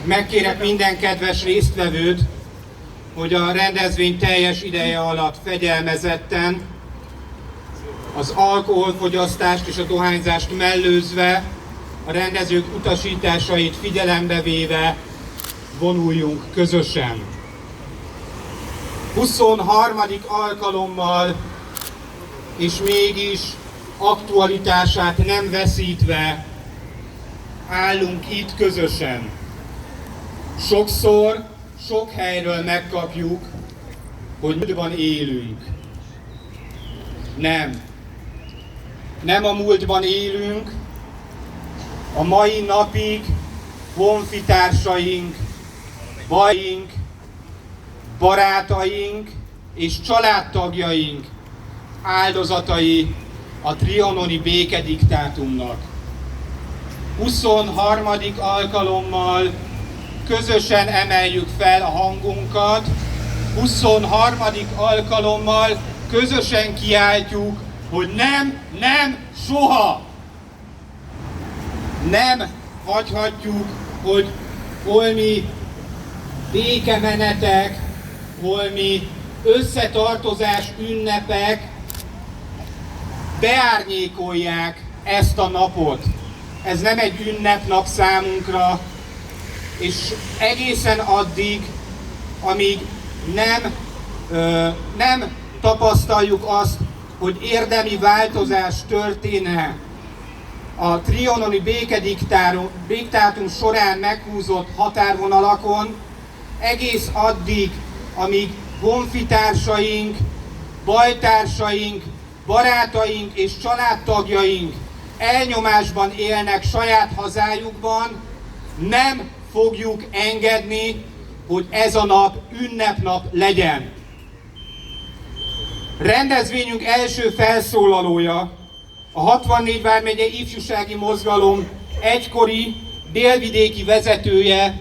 Megkérek minden kedves résztvevőt, hogy a rendezvény teljes ideje alatt fegyelmezetten, az alkoholfogyasztást és a dohányzást mellőzve, a rendezők utasításait figyelembe véve vonuljunk közösen. 23. alkalommal, és mégis aktualitását nem veszítve állunk itt közösen. Sokszor, sok helyről megkapjuk, hogy múltban élünk. Nem a múltban élünk, a mai napig honfitársaink, bajaink, barátaink és családtagjaink áldozatai a trianoni békediktátumnak. 23. alkalommal közösen emeljük fel a hangunkat, 23. alkalommal közösen kiáltjuk, hogy nem, soha! Nem hagyhatjuk, hogy holmi békemenetek, holmi összetartozás ünnepek beárnyékolják ezt a napot. Ez nem egy ünnepnap számunkra, és egészen addig, amíg nem tapasztaljuk azt, hogy érdemi változás történne a trianoni békediktátum során meghúzott határvonalakon, egész addig, amíg honfitársaink, bajtársaink, barátaink és családtagjaink elnyomásban élnek saját hazájukban, nem fogjuk engedni, hogy ez a nap ünnepnap legyen. Rendezvényünk első felszólalója a 64 vármegye ifjúsági mozgalom egykori délvidéki vezetője,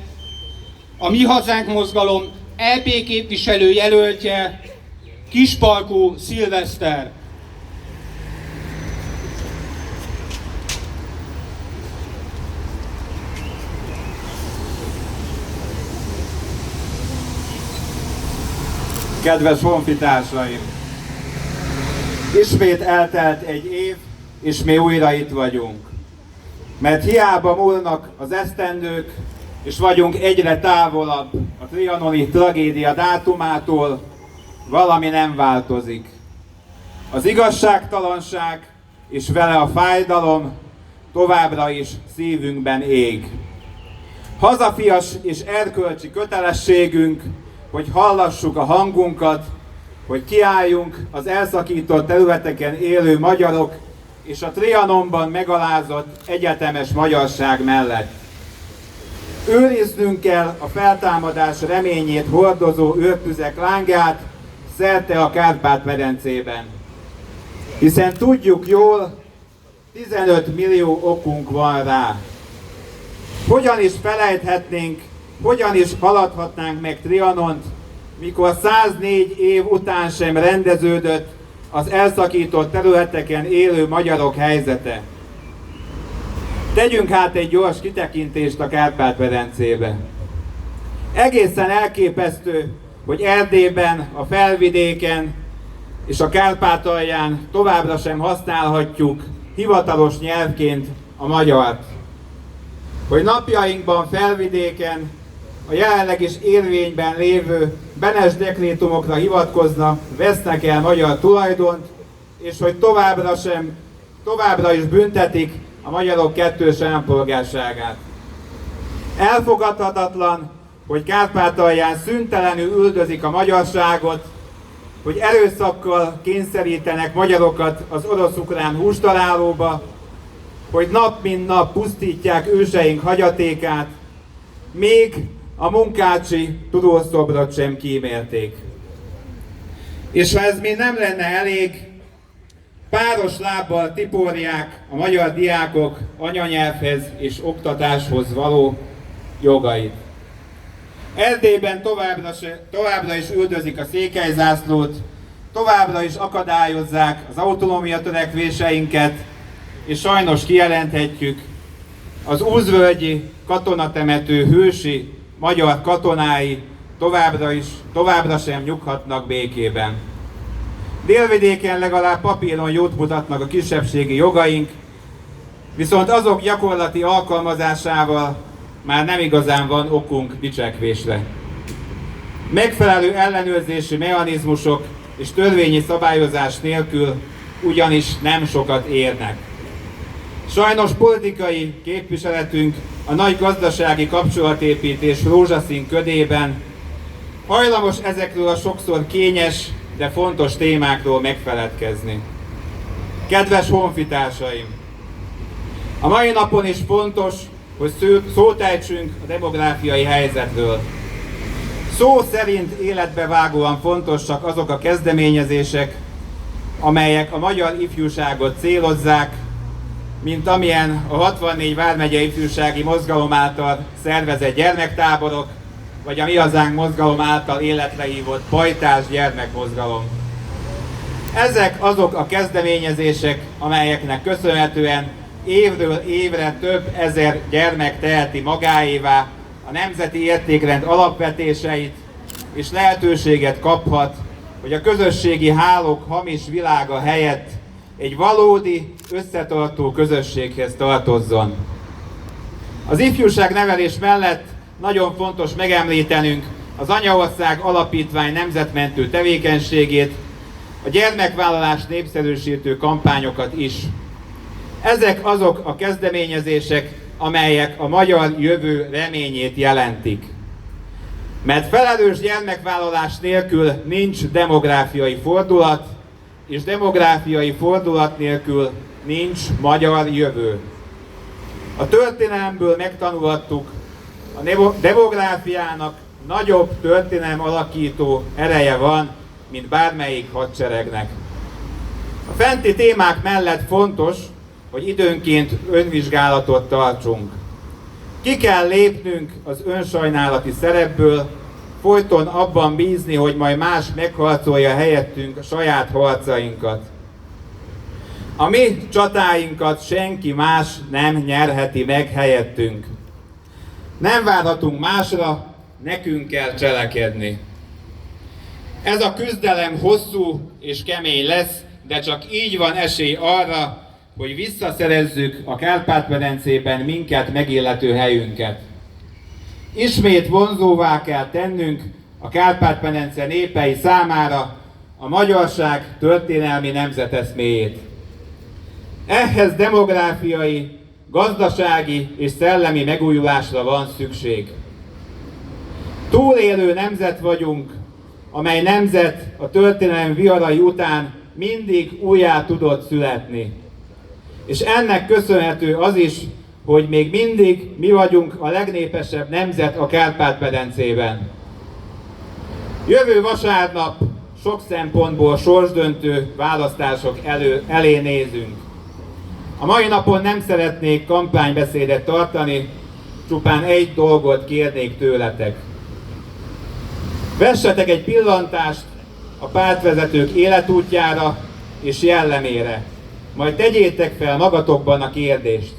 a Mi Hazánk mozgalom EP képviselő jelöltje, Kispalkó Szilveszter. Kedves honfitársaim! Ismét eltelt egy év, és mi újra itt vagyunk. Mert hiába múlnak az esztendők, és vagyunk egyre távolabb a trianoni tragédia dátumától, valami nem változik. Az igazságtalanság és vele a fájdalom továbbra is szívünkben ég. Hazafias és erkölcsi kötelességünk, hogy hallassuk a hangunkat, hogy kiálljunk az elszakított területeken élő magyarok és a Trianonban megalázott egyetemes magyarság mellett. Őriznünk kell a feltámadás reményét hordozó őrtüzek lángját szerte a Kárpát-medencében. Hiszen tudjuk jól, 15 millió okunk van rá. Hogyan is felejthetnénk, hogyan is haladhatnánk meg Trianont, mikor 104 év után sem rendeződött az elszakított területeken élő magyarok helyzete. Tegyünk hát egy gyors kitekintést a Kárpát-medencébe. Egészen elképesztő, hogy Erdélyben, a Felvidéken és a Kárpátalján továbbra sem használhatjuk hivatalos nyelvként a magyart. Hogy napjainkban Felvidéken a jelenleg is érvényben lévő Benes dekrétumokra hivatkoznak, vesznek el magyar tulajdont, és hogy továbbra is büntetik a magyarok kettős állampolgárságát. Elfogadhatatlan, hogy Kárpátalján szüntelenül üldözik a magyarságot, hogy erőszakkal kényszerítenek magyarokat az orosz-ukrán hústalálóba, hogy nap mint nap pusztítják őseink hagyatékát, még a munkácsi tudószobrot sem kímélték. És ha ez még nem lenne elég, páros lábbal tiporják a magyar diákok anyanyelvhez és oktatáshoz való jogait. Erdélyben továbbra is üldözik a székelyzászlót, továbbra is akadályozzák az autonómia törekvéseinket, és sajnos kijelenthetjük, az Úzvölgyi katonatemető hősi magyar katonái továbbra sem nyughatnak békében. Délvidéken legalább papíron jót mutatnak a kisebbségi jogaink, viszont azok gyakorlati alkalmazásával már nem igazán van okunk dicsekvésre. Megfelelő ellenőrzési mechanizmusok és törvényi szabályozás nélkül ugyanis nem sokat érnek. Sajnos politikai képviseletünk a nagy gazdasági kapcsolatépítés rózsaszín ködében hajlamos ezekről a sokszor kényes, de fontos témákról megfeledkezni. Kedves honfitársaim! A mai napon is fontos, hogy szót ejtsünk a demográfiai helyzetről. Szó szerint életbevágóan fontosak azok a kezdeményezések, amelyek a magyar ifjúságot célozzák, mint amilyen a 64 vármegyei ifjúsági mozgalom által szervezett gyermektáborok, vagy a Mi Hazánk mozgalom által életre hívott pajtás gyermekmozgalom. Ezek azok a kezdeményezések, amelyeknek köszönhetően évről évre több ezer gyermek teheti magáévá a nemzeti értékrend alapvetéseit, és lehetőséget kaphat, hogy a közösségi hálók hamis világa helyett egy valódi, összetartó közösséghez tartozzon. Az ifjúság nevelés mellett nagyon fontos megemlítenünk az Anyaország Alapítvány nemzetmentő tevékenységét, a gyermekvállalást népszerűsítő kampányokat is. Ezek azok a kezdeményezések, amelyek a magyar jövő reményét jelentik. Mert felelős gyermekvállalás nélkül nincs demográfiai fordulat, és demográfiai fordulat nélkül nincs magyar jövő. A történelemből megtanulhattuk, a demográfiának nagyobb történelem alakító ereje van, mint bármelyik hadseregnek. A fenti témák mellett fontos, hogy időnként önvizsgálatot tartsunk. Ki kell lépnünk az önsajnálati szerepből, folyton abban bízni, hogy majd más megharcolja helyettünk a saját harcainkat. A mi csatáinkat senki más nem nyerheti meg helyettünk. Nem várhatunk másra, nekünk kell cselekedni. Ez a küzdelem hosszú és kemény lesz, de csak így van esély arra, hogy visszaszerezzük a Kárpát-medencében minket megillető helyünket. Ismét vonzóvá kell tennünk a Kárpát-medence népei számára a magyarság történelmi nemzeteszméjét. Ehhez demográfiai, gazdasági és szellemi megújulásra van szükség. Túlélő nemzet vagyunk, amely nemzet a történelem viharai után mindig újjá tudott születni. És ennek köszönhető az is, hogy még mindig mi vagyunk a legnépesebb nemzet a Kárpát-medencében. Jövő vasárnap sok szempontból sorsdöntő választások elé nézünk. A mai napon nem szeretnék kampánybeszédet tartani, csupán egy dolgot kérnék tőletek. Vessetek egy pillantást a pártvezetők életútjára és jellemére, majd tegyétek fel magatokban a kérdést.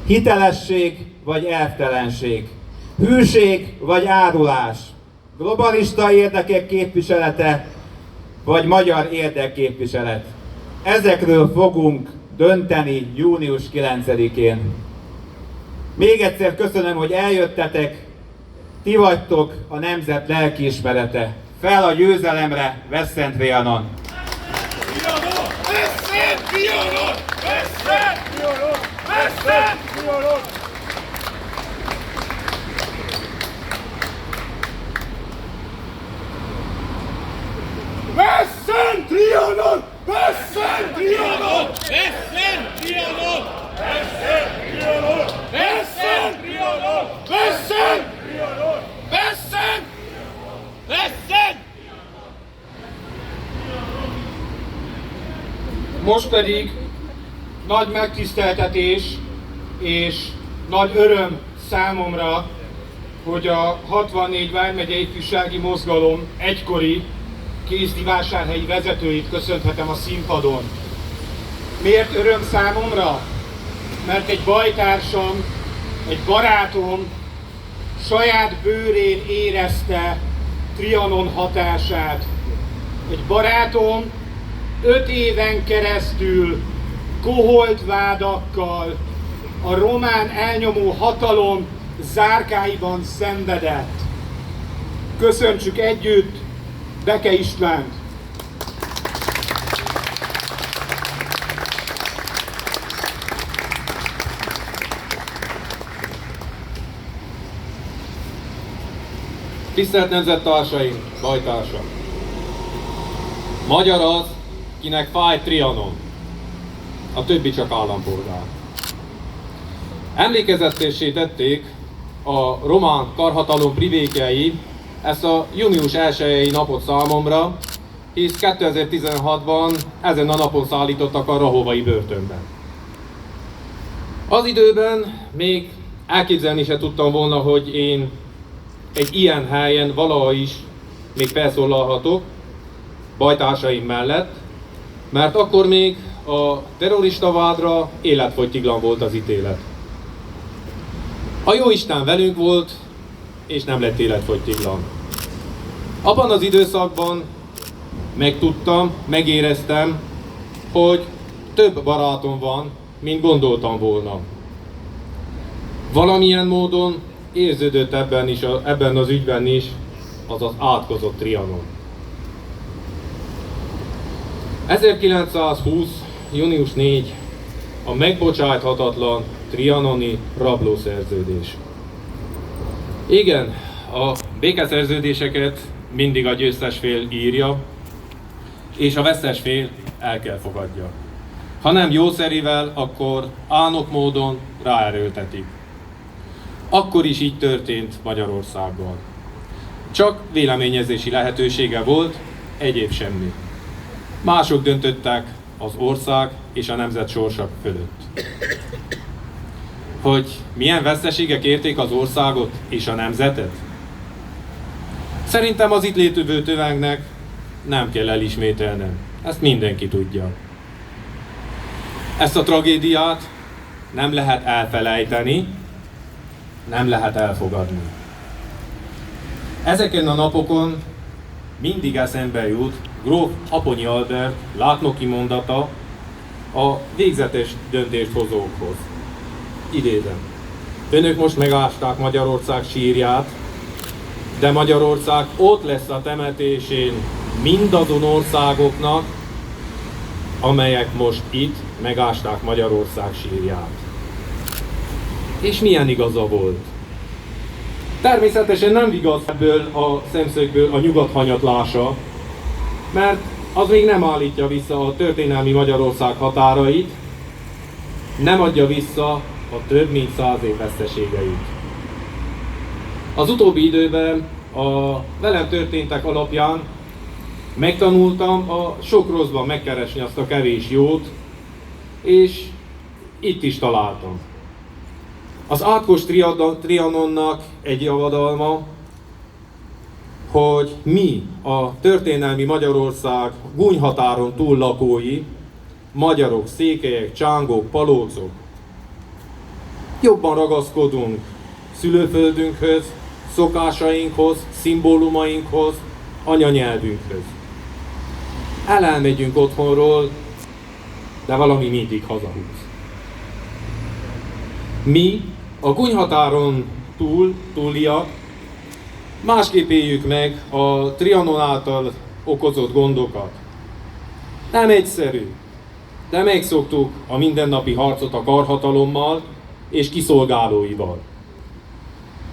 Hitelesség vagy elvtelenség? Hűség vagy árulás? Globalista érdekek képviselete vagy magyar érdekképviselet? Ezekről fogunk dönteni június 9-én. Még egyszer köszönöm, hogy eljöttetek, ti vagytok a nemzet lelkiismerete. Fel a győzelemre, Veszent Trianon! Veszent Trianon! Veszent Trianon! Veszent Trianon! Veszent Trianon! Veszent Trianon! Veszent Trianon! Veszent Trianon! Veszent Trianon! Veszent Trianon! Veszent! Veszent! Most pedig nagy megtiszteltetés és nagy öröm számomra, hogy a 64 vármegyei ifjúsági mozgalom egykori kézdivásárhelyi vezetőit köszönhetem a színpadon. Miért öröm számomra? mert egy bajtársam, egy barátom saját bőrén érezte Trianon hatását. Egy barátom 5 éven keresztül koholt vádakkal a román elnyomó hatalom zárkáiban szenvedett. Köszöntsük együtt Beke Istvánt! Tisztelt nemzettársaim, bajtársak! Magyar az, kinek fáj Trianon, a többi csak állampolgár. Emlékezettessé tették a román karhatalom privékjei ezt a június 1-i napot számomra, hisz 2016-ban ezen a napon szállítottak a rahovai börtönben. Az időben még elképzelni se tudtam volna, hogy én egy ilyen helyen valaha is még felszólalhatok bajtársaim mellett, mert akkor még a terrorista vádra életfogytiglan volt az ítélet. A Jóisten velünk volt, és nem lett életfogytiglan. Abban az időszakban megtudtam, megéreztem, hogy több barátom van, mint gondoltam volna. Valamilyen módon érződött ebben az ügyben is az átkozott Trianon. 1920. június 4. a megbocsáthatatlan trianoni rablószerződés. Igen, a békeszerződéseket mindig a győztes fél írja, és a vesztes fél el kell fogadja. Ha nem jószerivel, akkor álnok módon ráerőltetik. Akkor is így történt Magyarországgal. Csak véleményezési lehetősége volt, egyéb semmi. Mások döntöttek az ország és a nemzet sorsa fölött. Hogy milyen veszteségek érték az országot és a nemzetet? Szerintem az itt létövő tömegnek nem kell elismételnem. Ezt mindenki tudja. Ezt a tragédiát nem lehet elfelejteni, nem lehet elfogadni. Ezeken a napokon mindig eszembe jut gróf Aponyi Albert látnoki mondata a végzetes döntéshozókhoz. Idézem. Önök most megásták Magyarország sírját, de Magyarország ott lesz a temetésén mindazon országoknak, amelyek most itt megásták Magyarország sírját. És milyen igaza volt? Természetesen nem igaz ebből a szemszögből a nyugat hanyatlása, mert az még nem állítja vissza a történelmi Magyarország határait, nem adja vissza a több mint 100 év veszteségeit. Az utóbbi időben a velem történtek alapján megtanultam a sok rosszban megkeresni azt a kevés jót, és itt is találtam. Az átkos Trianonnak egy javadalma, hogy mi, a történelmi Magyarország gúnyhatáron túl lakói, magyarok, székelyek, csángók, palócok, jobban ragaszkodunk szülőföldünkhöz, szokásainkhoz, szimbólumainkhoz, anyanyelvünkhöz. Elmegyünk otthonról, de valami mindig hazahúz. Mi, a gúnyhatáron túliak, másképp éljük meg a Trianon által okozott gondokat. Nem egyszerű, de megszoktuk a mindennapi harcot a karhatalommal és kiszolgálóival.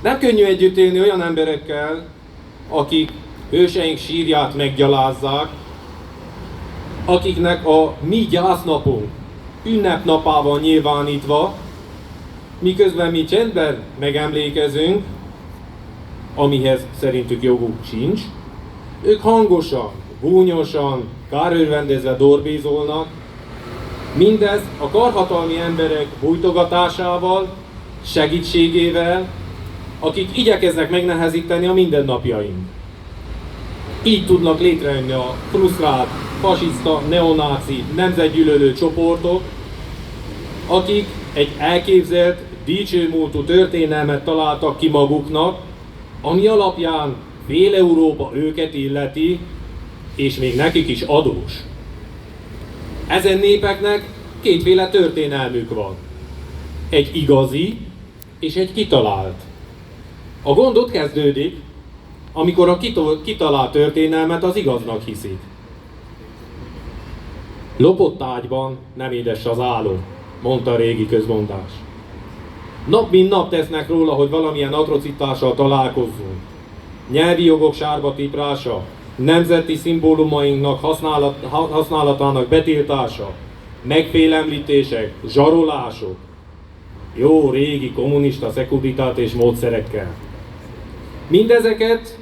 Nem könnyű együtt élni olyan emberekkel, akik hőseink sírját meggyalázzák, akiknek a mi gyásznapunk ünnepnapával nyilvánítva, miközben mi csendben megemlékezünk, amihez szerintük joguk sincs, ők hangosan, gúnyosan, kárőrvendezve dorbézolnak, mindez a karhatalmi emberek bújtogatásával, segítségével, akik igyekeznek megnehezíteni a mindennapjaink. Így tudnak létrejönni a frusztrált, fasiszta, neonáci, nemzetgyűlölő csoportok, akik egy elképzelt, dicsőmúltú történelmet találtak ki maguknak, ami alapján fél Európa őket illeti, és még nekik is adós. Ezen népeknek kétféle történelmük van. Egy igazi és egy kitalált. A gond ott kezdődik, amikor a kitalált történelmet az igaznak hiszik. Lopott ágyban nem édes az álom, mondta a régi közmondás. Nap mint nap tesznek róla, hogy valamilyen atrocitással találkozzunk. Nyelvi jogok sárba tiprása, nemzeti szimbólumainknak használatának betiltása, megfélemlítések, zsarolások, jó régi kommunista szekuritát és módszerekkel. Mindezeket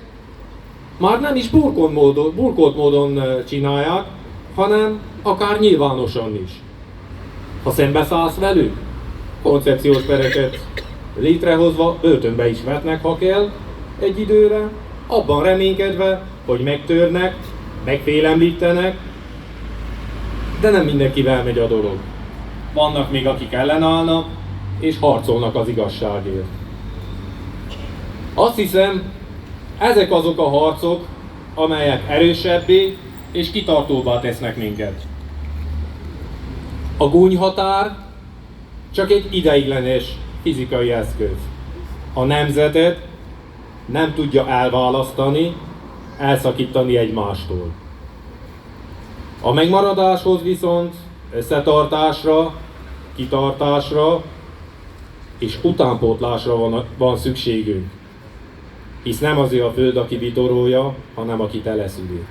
már nem is burkolt módon csinálják, hanem akár nyilvánosan is. Ha szembeszállsz velük, koncepciós pereket létrehozva börtönbe is vetnek, ha kell, egy időre, abban reménykedve, hogy megtörnek, megfélemlítenek, de nem mindenkivel megy a dolog. Vannak még, akik ellenállnak, és harcolnak az igazságért. Azt hiszem, ezek azok a harcok, amelyek erősebbé és kitartóbbá tesznek minket. A gúnyhatár csak egy ideiglenes fizikai eszköz. A nemzetet nem tudja elválasztani, elszakítani egymástól. A megmaradáshoz viszont összetartásra, kitartásra és utánpótlásra van szükségünk. Hisz nem azért a föld, aki vitorolja, hanem aki teleszüli.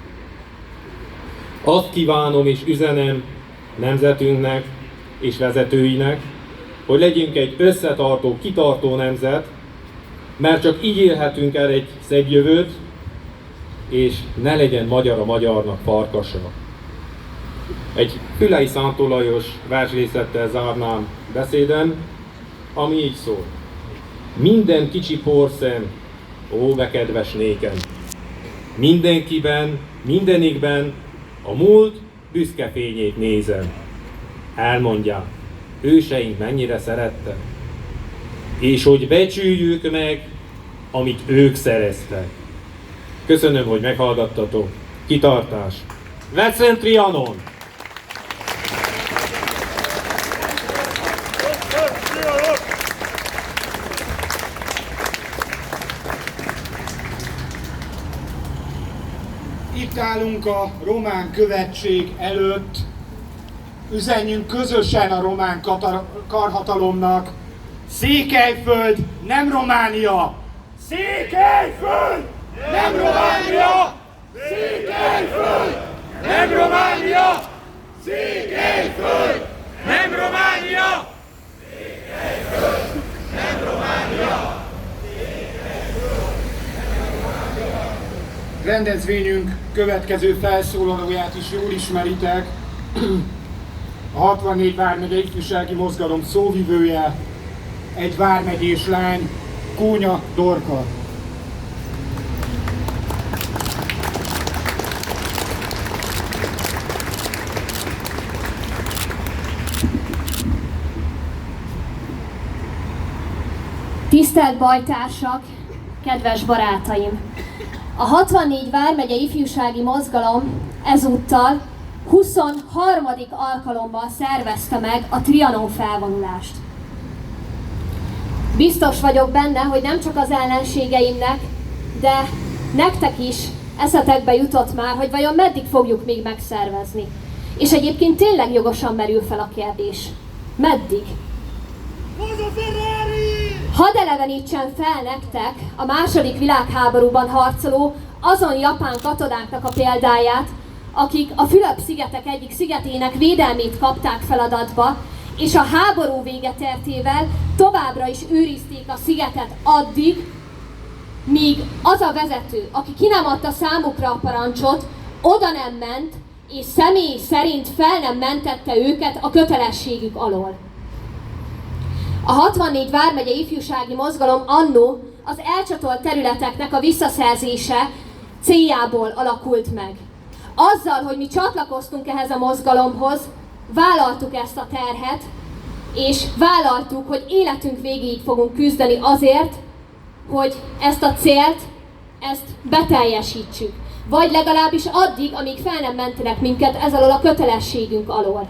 Azt kívánom és üzenem nemzetünknek és vezetőinek, hogy legyünk egy összetartó, kitartó nemzet, mert csak így élhetünk el egy szebb jövőt, és ne legyen magyar a magyarnak farkasa. Egy Fülei Szántó Lajos versrészlettel zárnám beszédem, ami így szól. Minden kicsi porszem, ó, de kedves nékem! Mindenkiben, mindenikben a múlt büszke fényét nézem. Elmondják, őseink mennyire szerettek, és hogy becsüljük meg, amit ők szereztek. Köszönöm, hogy meghallgattatok. Kitartás! Veszent Trianon! Itt állunk a román követség előtt, üzenjünk közösen a román karhatalomnak: Székelyföld nem Románia! Székelyföld nem Románia! Székelyföld nem Románia! Székelyföld nem Románia! Székelyföld nem Románia! Rendezvényünk következő felszólalóját is jól ismeritek. A 64 vármegye ifjúsági mozgalom szóvivője, egy vármegyés lány, Kónya Dorka. Tisztelt bajtársak, kedves barátaim! A 64 vármegye ifjúsági mozgalom ezúttal 23. alkalommal szervezte meg a Trianon felvonulást. Biztos vagyok benne, hogy nem csak az ellenségeimnek, de nektek is eszetekbe jutott már, hogy vajon meddig fogjuk még megszervezni. És egyébként tényleg jogosan merül fel a kérdés. Meddig? Hadd elevenítsen fel nektek a II. Világháborúban harcoló azon japán katonáknak a példáját, akik a Fülöp-szigetek egyik szigetének védelmét kapták feladatba, és a háború véget értével továbbra is őrizték a szigetet addig, míg az a vezető, aki ki nem adta számukra a parancsot, oda nem ment, és személy szerint fel nem mentette őket a kötelességük alól. A 64 vármegye ifjúsági mozgalom annó az elcsatolt területeknek a visszaszerzése céljából alakult meg. Azzal, hogy mi csatlakoztunk ehhez a mozgalomhoz, vállaltuk ezt a terhet, és vállaltuk, hogy életünk végéig fogunk küzdeni azért, hogy ezt a célt, ezt beteljesítsük. Vagy legalábbis addig, amíg fel nem mentenek minket ez alól a kötelességünk alól.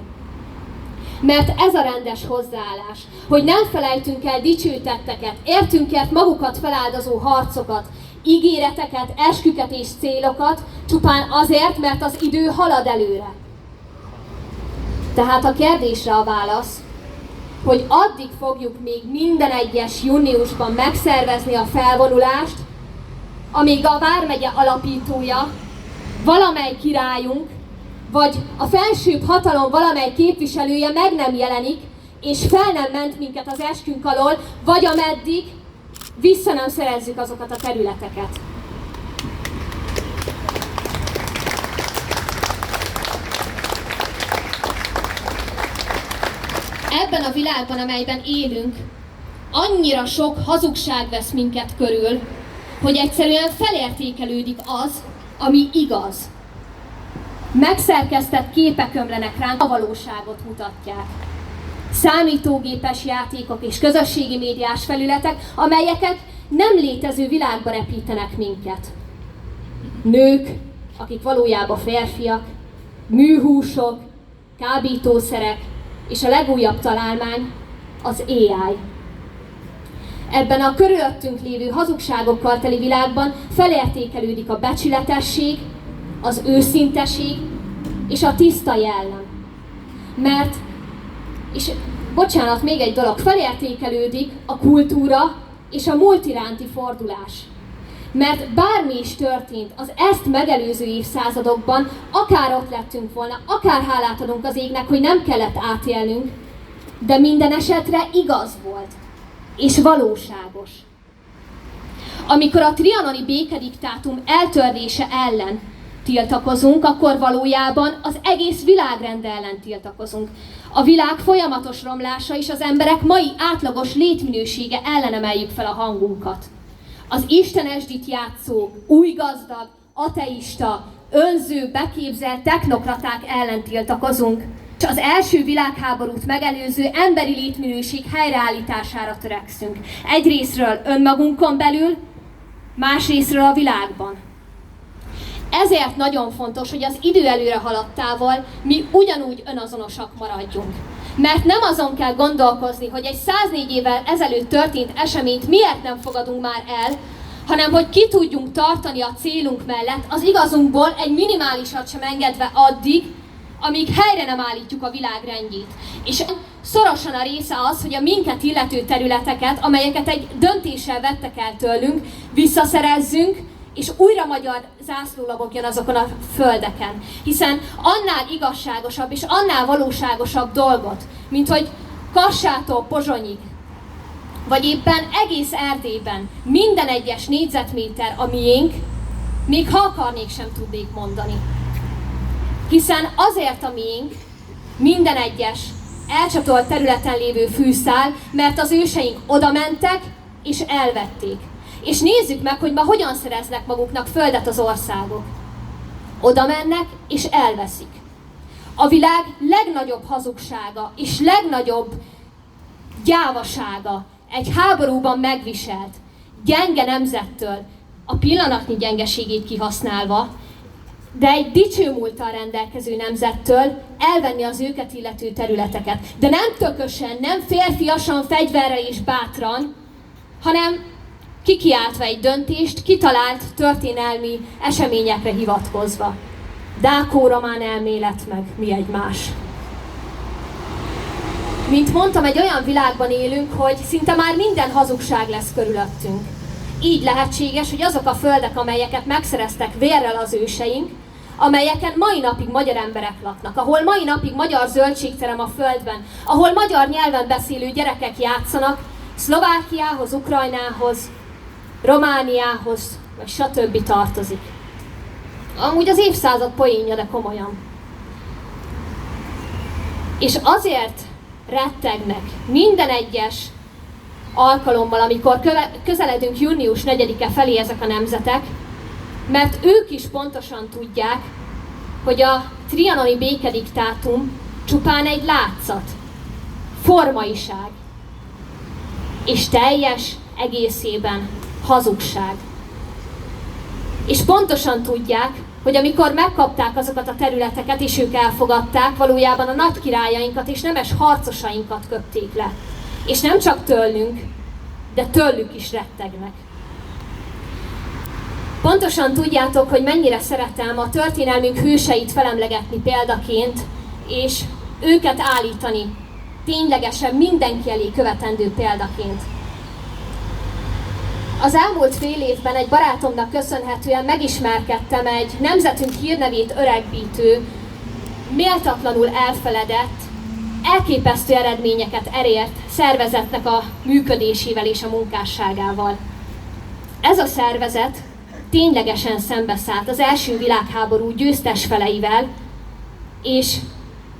Mert ez a rendes hozzáállás, hogy nem felejtünk el dicső tetteket, értünkért magukat feláldozó harcokat, ígéreteket, esküket és célokat, csupán azért, mert az idő halad előre. Tehát a kérdésre a válasz, hogy addig fogjuk még minden egyes júniusban megszervezni a felvonulást, amíg a vármegye alapítója, valamely királyunk, vagy a felsőbb hatalom valamely képviselője meg nem jelenik, és fel nem ment minket az eskünk alól, vagy ameddig vissza nem szerezzük azokat a területeket. Ebben a világban, amelyben élünk, annyira sok hazugság vesz minket körül, hogy egyszerűen felértékelődik az, ami igaz. Megszerkesztett képek ömlenek ránk, a valóságot mutatják. Számítógépes játékok és közösségi médiás felületek, amelyeket nem létező világba repítenek minket. Nők, akik valójában férfiak, műhúsok, kábítószerek, és a legújabb találmány az AI. Ebben a körülöttünk lévő hazugságokkal teli világban felértékelődik a becsületesség, az őszinteség és a tiszta jellem. Mert, és bocsánat, még egy dolog, felértékelődik a kultúra és a múlt iránti fordulás. Mert bármi is történt az ezt megelőző évszázadokban, akár ott lettünk volna, akár hálát adunk az égnek, hogy nem kellett átélnünk, de minden esetre igaz volt, és valóságos. Amikor a trianoni békediktátum eltörlése ellen tiltakozunk, akkor valójában az egész világrend ellen tiltakozunk. A világ folyamatos romlása és az emberek mai átlagos létminősége ellen emeljük fel a hangunkat. Az istenesdit játszó, új gazdag, ateista, önző, beképzelt technokraták ellen tiltakozunk, és az első világháborút megelőző emberi létminőség helyreállítására törekszünk. Egyrészről önmagunkon belül, másrészről a világban. Ezért nagyon fontos, hogy az idő előre haladtával mi ugyanúgy önazonosak maradjunk. Mert nem azon kell gondolkozni, hogy egy 104 évvel ezelőtt történt eseményt miért nem fogadunk már el, hanem hogy ki tudjunk tartani a célunk mellett, az igazunkból egy minimálisat sem engedve addig, amíg helyre nem állítjuk a világ rendjét. És szorosan a része az, hogy a minket illető területeket, amelyeket egy döntéssel vettek el tőlünk, visszaszerezzünk, és újra magyar zászló lobogjon azokon a földeken. Hiszen annál igazságosabb és annál valóságosabb dolgot, mint hogy Kassától Pozsonyig, vagy éppen egész Erdélyben minden egyes négyzetméter a miénk, még ha akarnék sem tudnék mondani. Hiszen azért a miénk minden egyes elcsatolt területen lévő fűszál, mert az őseink oda mentek és elvették. És nézzük meg, hogy ma hogyan szereznek maguknak földet az országok. Oda mennek és elveszik. A világ legnagyobb hazugsága és legnagyobb gyávasága egy háborúban megviselt, gyenge nemzettől, a pillanatnyi gyengeségét kihasználva, de egy dicső múlttal rendelkező nemzettől elvenni az őket illető területeket. De nem tökösen, nem férfiasan, fegyverrel és bátran, hanem kikiáltva egy döntést, kitalált történelmi eseményekre hivatkozva. Dákó-román elmélet meg mi egymás. Mint mondtam, egy olyan világban élünk, hogy szinte már minden hazugság lesz körülöttünk. Így lehetséges, hogy azok a földek, amelyeket megszereztek vérrel az őseink, amelyeken mai napig magyar emberek laknak, ahol mai napig magyar zöldségterem a földben, ahol magyar nyelven beszélő gyerekek játszanak, Szlovákiához, Ukrajnához, Romániához, vagy stb. Tartozik. Amúgy az évszázad poénja, de komolyan. És azért rettegnek minden egyes alkalommal, amikor közeledünk június 4-e felé ezek a nemzetek, mert ők is pontosan tudják, hogy a trianoni békediktátum csupán egy látszat. formaiság, és teljes egészében hazugság. És pontosan tudják, hogy amikor megkapták azokat a területeket, és ők elfogadták, valójában a nagy királyainkat és nemes harcosainkat köpték le. És nem csak tőlünk, de tőlük is rettegnek. Pontosan tudjátok, hogy mennyire szeretem a történelmünk hőseit felemlegetni példaként, és őket állítani ténylegesen mindenki elé követendő példaként. Az elmúlt fél évben egy barátomnak köszönhetően megismerkedtem egy nemzetünk hírnevét öregbítő, méltatlanul elfeledett, elképesztő eredményeket elért szervezetnek a működésével és a munkásságával. Ez a szervezet ténylegesen szembeszállt az első világháború győztes feleivel, és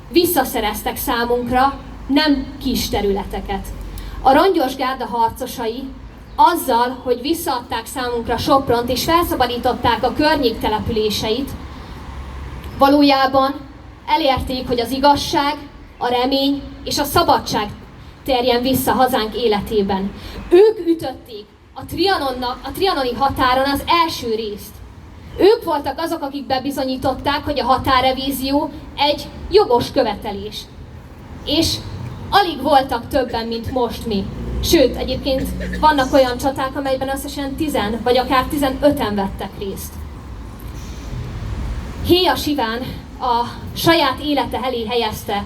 visszaszereztek számunkra nem kis területeket. A Rongyos Gárda harcosai azzal, hogy visszaadták számunkra Sopront és felszabadították a környék településeit, valójában elérték, hogy az igazság, a remény és a szabadság térjen vissza hazánk életében. Ők ütötték a trianoni határon az első részt. Ők voltak azok, akik bebizonyították, hogy a határrevízió egy jogos követelés. És alig voltak többen, mint most mi. Sőt, egyébként vannak olyan csaták, amelyben összesen 10 vagy akár 15-en vettek részt. Héjas Iván a saját élete elé helyezte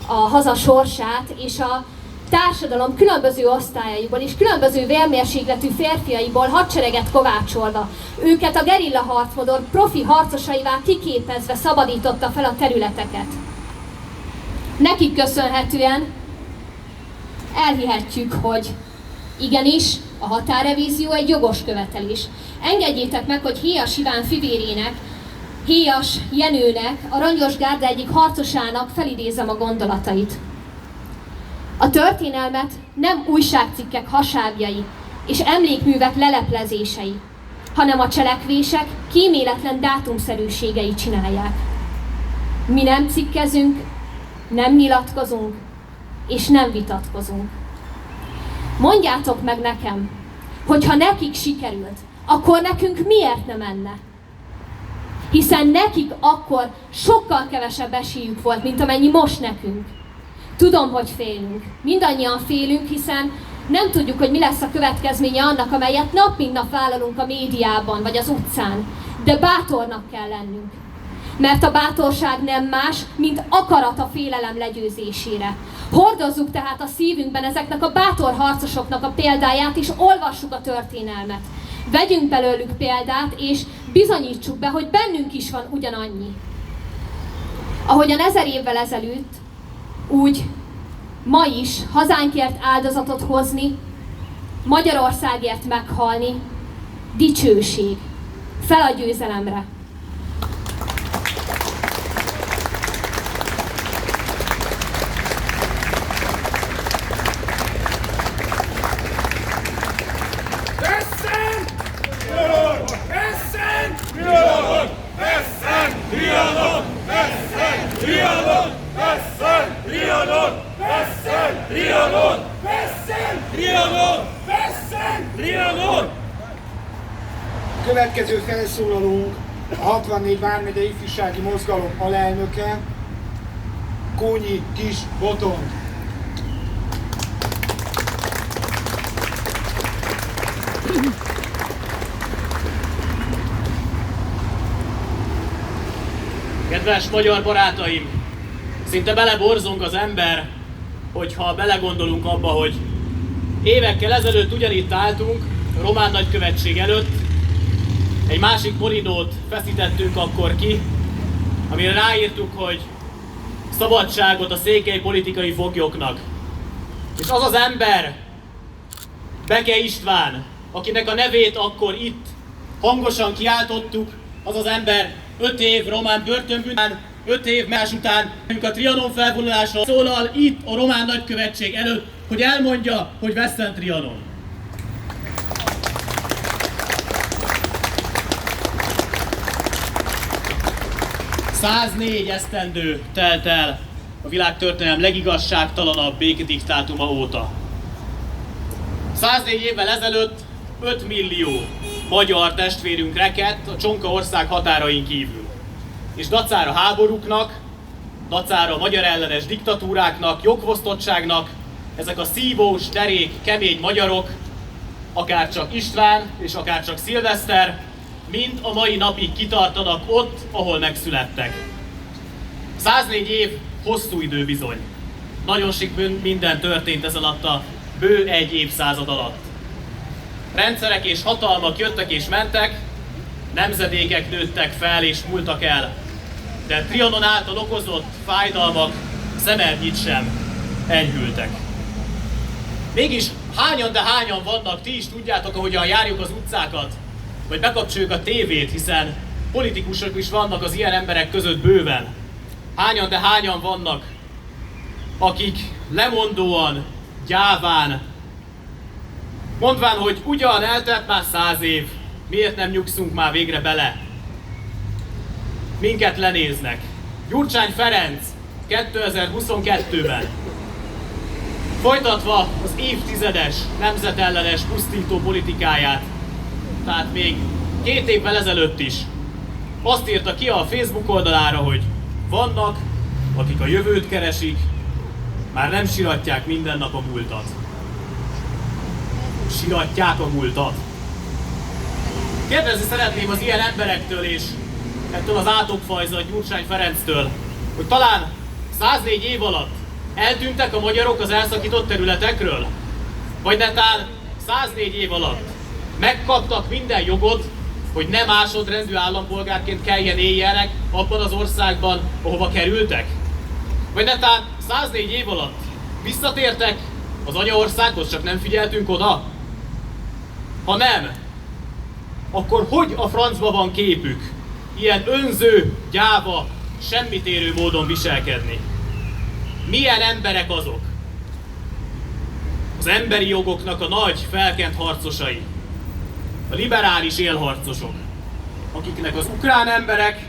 a haza sorsát, és a társadalom különböző osztályaiból és különböző vérmérsékletű férfiaiból hadsereget kovácsolva, őket a gerilla harcmodor profi harcosaivá kiképezve szabadította fel a területeket. Nekik köszönhetően elhihetjük, hogy igenis, a határrevízió egy jogos követelés. Engedjétek meg, hogy Héjas Iván fivérének, Héjas Jenőnek, a Rongyos Gárda egyik harcosának felidézem a gondolatait. A történelmet nem újságcikkek hasábjai és emlékművek leleplezései, hanem a cselekvések kíméletlen dátumszerűségei csinálják. Mi nem cikkezünk, nem nyilatkozunk, és nem vitatkozunk. Mondjátok meg nekem, hogy ha nekik sikerült, akkor nekünk miért nem menne? Hiszen nekik akkor sokkal kevesebb esélyük volt, mint amennyi most nekünk. Tudom, hogy félünk. Mindannyian félünk, hiszen nem tudjuk, hogy mi lesz a következménye annak, amelyet nap mint nap vállalunk a médiában vagy az utcán. De bátornak kell lennünk. Mert a bátorság nem más, mint akarat a félelem legyőzésére. Hordozzuk tehát a szívünkben ezeknek a bátor harcosoknak a példáját, és olvassuk a történelmet. Vegyünk belőlük példát, és bizonyítsuk be, hogy bennünk is van ugyanannyi. Ahogyan 1000 évvel ezelőtt, úgy ma is hazánkért áldozatot hozni, Magyarországért meghalni, dicsőség. Fel a győzelemre! Következő felszólalónk a 64 vármegye ifjúsági mozgalom alelnöke, Kónyi Kis Botond. Kedves magyar barátaim! Szinte beleborzunk az ember, hogyha belegondolunk abba, hogy évekkel ezelőtt ugyanitt álltunk, a román nagykövetség előtt, egy másik molinót feszítettünk akkor ki, amire ráírtuk, hogy szabadságot a székely politikai foglyoknak. És az az ember, Beke István, akinek a nevét akkor itt hangosan kiáltottuk, az az ember 5 év román börtönbüntetésben, 5 év más után a Trianon felvonuláson szólal itt a román nagykövetség előtt, hogy elmondja, hogy vesszen Trianon. 104 esztendő telt el a világtörténelem legigazságtalanabb békediktátuma óta. 104 évvel ezelőtt 5 millió magyar testvérünk rekedt a Csonka ország határain kívül. És dacára háborúknak, dacára magyar ellenes diktatúráknak, jogfosztottságnak, ezek a szívós, derék, kemény magyarok, akárcsak István és akárcsak Szilveszter, mind a mai napig kitartanak ott, ahol megszülettek. 104 év hosszú idő bizony. Nagyon sok minden történt ez alatt a bő egy évszázad alatt. Rendszerek és hatalmak jöttek és mentek, nemzedékek nőttek fel és múltak el, de Trianon által okozott fájdalmak szemernyit sem enyhültek. Mégis hányan, de hányan vannak, ti is tudjátok, ahogyan járjuk az utcákat, vagy bekapcsoljuk a tévét, hiszen politikusok is vannak az ilyen emberek között bőven. Hányan, de hányan vannak, akik lemondóan, gyáván, mondván, hogy ugyan eltelt már 100 év, miért nem nyugszunk már végre bele? Minket lenéznek. Gyurcsány Ferenc 2022-ben folytatva az évtizedes, nemzetellenes, pusztító politikáját, tehát még 2 évvel ezelőtt is azt írta ki a Facebook oldalára, hogy vannak, akik a jövőt keresik, már nem siratják minden nap a múltat. Siratják a múltat. Kérdezni szeretném az ilyen emberektől és ettől az átokfajzat Gyurcsány Ferenctől, hogy talán 104 év alatt eltűntek a magyarok az elszakított területekről? Vagy netán 104 év alatt megkaptak minden jogot, hogy ne másodrendű állampolgárként kelljen éljenek abban az országban, ahova kerültek? Vagy netán 104 év alatt visszatértek az anyaországhoz, csak nem figyeltünk oda? Ha nem, akkor hogy a francba van képük ilyen önző, gyáva, semmit érő módon viselkedni? Milyen emberek azok? Az emberi jogoknak a nagy, felkent harcosai, a liberális élharcosok, akiknek az ukrán emberek,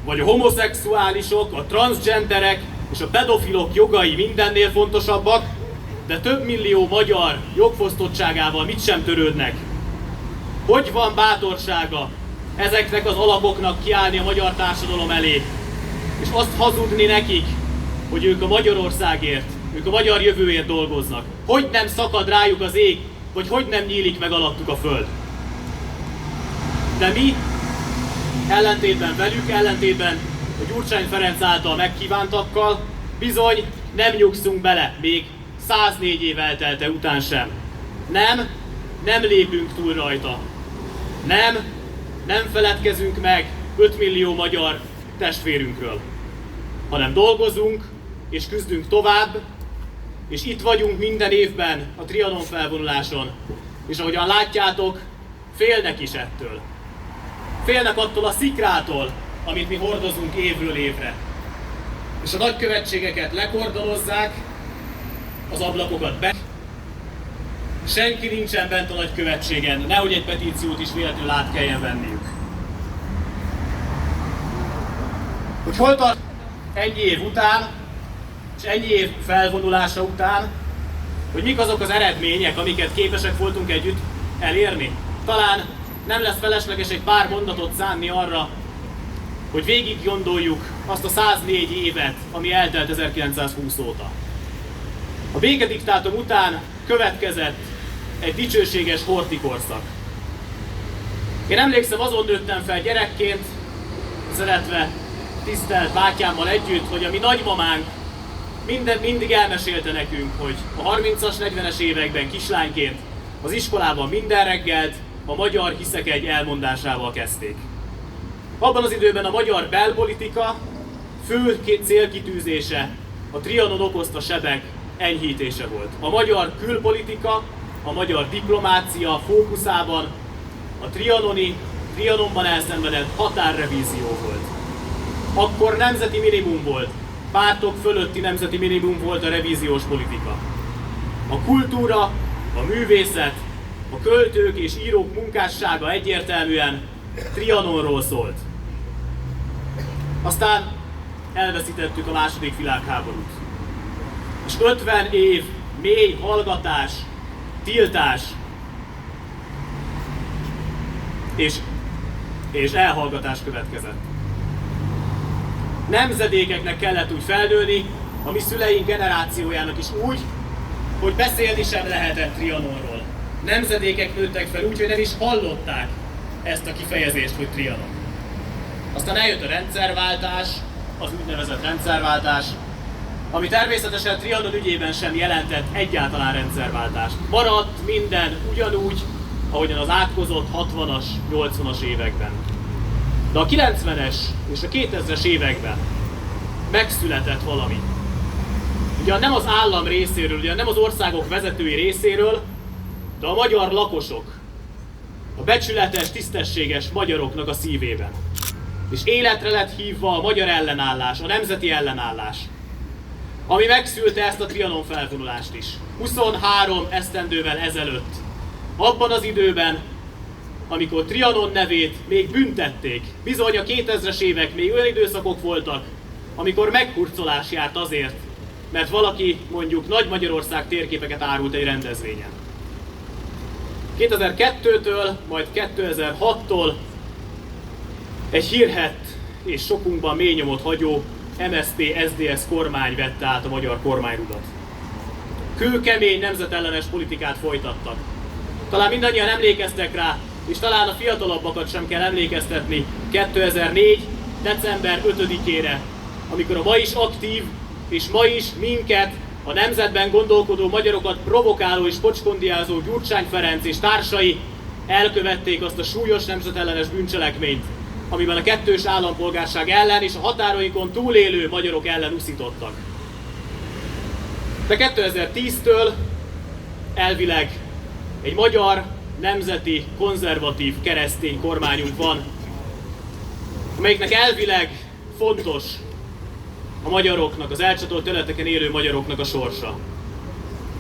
vagy a homoszexuálisok, a transzgenderek és a pedofilok jogai mindennél fontosabbak, de több millió magyar jogfosztottságával mit sem törődnek. Hogy van bátorsága ezeknek az alapoknak kiállni a magyar társadalom elé, és azt hazudni nekik, hogy ők a Magyarországért, ők a magyar jövőért dolgoznak? Hogy nem szakad rájuk az ég, vagy hogy nem nyílik meg alattuk a föld? De mi, ellentétben velük, ellentétben a Gyurcsány Ferenc által megkívántakkal, bizony nem nyugszunk bele, még 104 év eltelte után sem. Nem lépünk túl rajta. Nem feledkezünk meg 5 millió magyar testvérünkről, hanem dolgozunk és küzdünk tovább, és itt vagyunk minden évben a Trianon felvonuláson. És ahogyan látjátok, félnek is ettől. Félnek attól a szikrától, amit mi hordozunk évről évre. És a nagykövetségeket lekordonozzák, az ablakokat be. Senki nincsen bent a nagykövetségen, nehogy egy petíciót is véletlenül át kelljen venniük. Hogy hol tart ennyi év után, és ennyi év felvonulása után, hogy mik azok az eredmények, amiket képesek voltunk együtt elérni. Talán nem lesz felesleges egy pár mondatot szánni arra, hogy végig gondoljuk azt a 104 évet, ami eltelt 1920 óta. A békediktátum után következett egy dicsőséges horthy korszak. Én emlékszem, azon nőttem fel gyerekként, szeretve tisztelt bátyámmal együtt, hogy a mi nagymamánk mindig elmesélte nekünk, hogy a 30-as, 40-es években kislányként az iskolában minden reggelt a magyar hiszek egy elmondásával kezdték. Abban az időben a magyar belpolitika fő célkitűzése a Trianon okozta sebek enyhítése volt. A magyar külpolitika, a magyar diplomácia fókuszában a Trianonban elszenvedett határrevízió volt. Akkor nemzeti minimum volt, pártok fölötti nemzeti minimum volt a revíziós politika. A kultúra, a művészet, a költők és írók munkássága egyértelműen Trianonról szólt. Aztán elveszítettük a második világháborút. És 50 év mély hallgatás, tiltás és elhallgatás következett. Nemzedékeknek kellett úgy felnőni, a mi szüleink generációjának is úgy, hogy beszélni sem lehetett Trianonról. Nemzedékek nőttek fel úgy, hogy nem is hallották ezt a kifejezést, hogy Trianon. Aztán eljött a rendszerváltás, az úgynevezett rendszerváltás, ami természetesen Trianon ügyében sem jelentett egyáltalán rendszerváltást. Maradt minden ugyanúgy, ahogyan az átkozott 60-as, 80-as években. De a 90-es és a 2000-es években megszületett valami. Ugyan nem az állam részéről, ugyan nem az országok vezetői részéről, de a magyar lakosok, a becsületes, tisztességes magyaroknak a szívében. És életre lett hívva a magyar ellenállás, a nemzeti ellenállás, ami megszülte ezt a Trianon felvonulást is. 23 esztendővel ezelőtt, abban az időben, amikor Trianon nevét még büntették. Bizony a 2000-es évek még olyan időszakok voltak, amikor meghurcolás járt azért, mert valaki mondjuk Nagy Magyarország térképeket árult egy rendezvényen. 2002-től, majd 2006-tól egy hírhett és sokunkban mély nyomot hagyó MSZP-SZDSZ kormány vette át a magyar kormányrudat. Kőkemény nemzetellenes politikát folytattak. Talán mindannyian emlékeztek rá, és talán a fiatalabbakat sem kell emlékeztetni 2004. december 5-ére, amikor a ma is aktív és ma is minket, a nemzetben gondolkodó magyarokat provokáló és pocskondiázó Gyurcsány Ferenc és társai elkövették azt a súlyos nemzetellenes bűncselekményt, amiben a kettős állampolgárság ellen és a határainkon túlélő magyarok ellen uszítottak. De 2010-től elvileg egy magyar, nemzeti, konzervatív, keresztény kormányunk van, amelyiknek elvileg fontos a magyaroknak, az elcsatolt területeken élő magyaroknak a sorsa.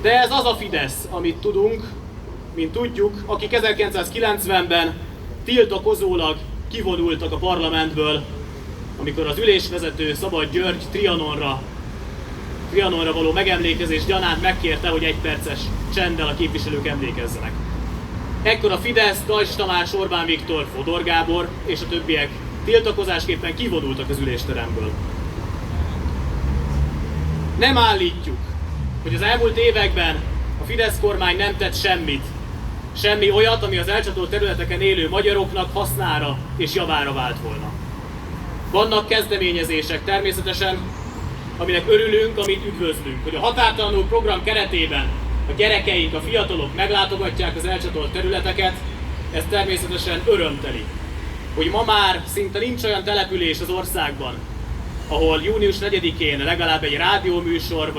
De ez az a Fidesz, amit tudunk, mint tudjuk, akik 1990-ben tiltakozólag kivonultak a parlamentből, amikor az ülésvezető Szabad György Trianonra való megemlékezés gyanánt megkérte, hogy 1 perces csenddel a képviselők emlékezzenek. Ekkor a Fidesz, Gajs Tamás, Orbán Viktor, Fodor Gábor és a többiek tiltakozásképpen kivonultak az ülésteremből. Nem állítjuk, hogy az elmúlt években a Fidesz kormány nem tett semmit. Semmi olyat, ami az elcsatolt területeken élő magyaroknak hasznára és javára vált volna. Vannak kezdeményezések természetesen, aminek örülünk, amit üdvözlünk, hogy a Határtalanul program keretében a gyerekeink, a fiatalok meglátogatják az elcsatolt területeket, ez természetesen örömteli. Hogy ma már szinte nincs olyan település az országban, ahol június 4-én legalább egy rádióműsor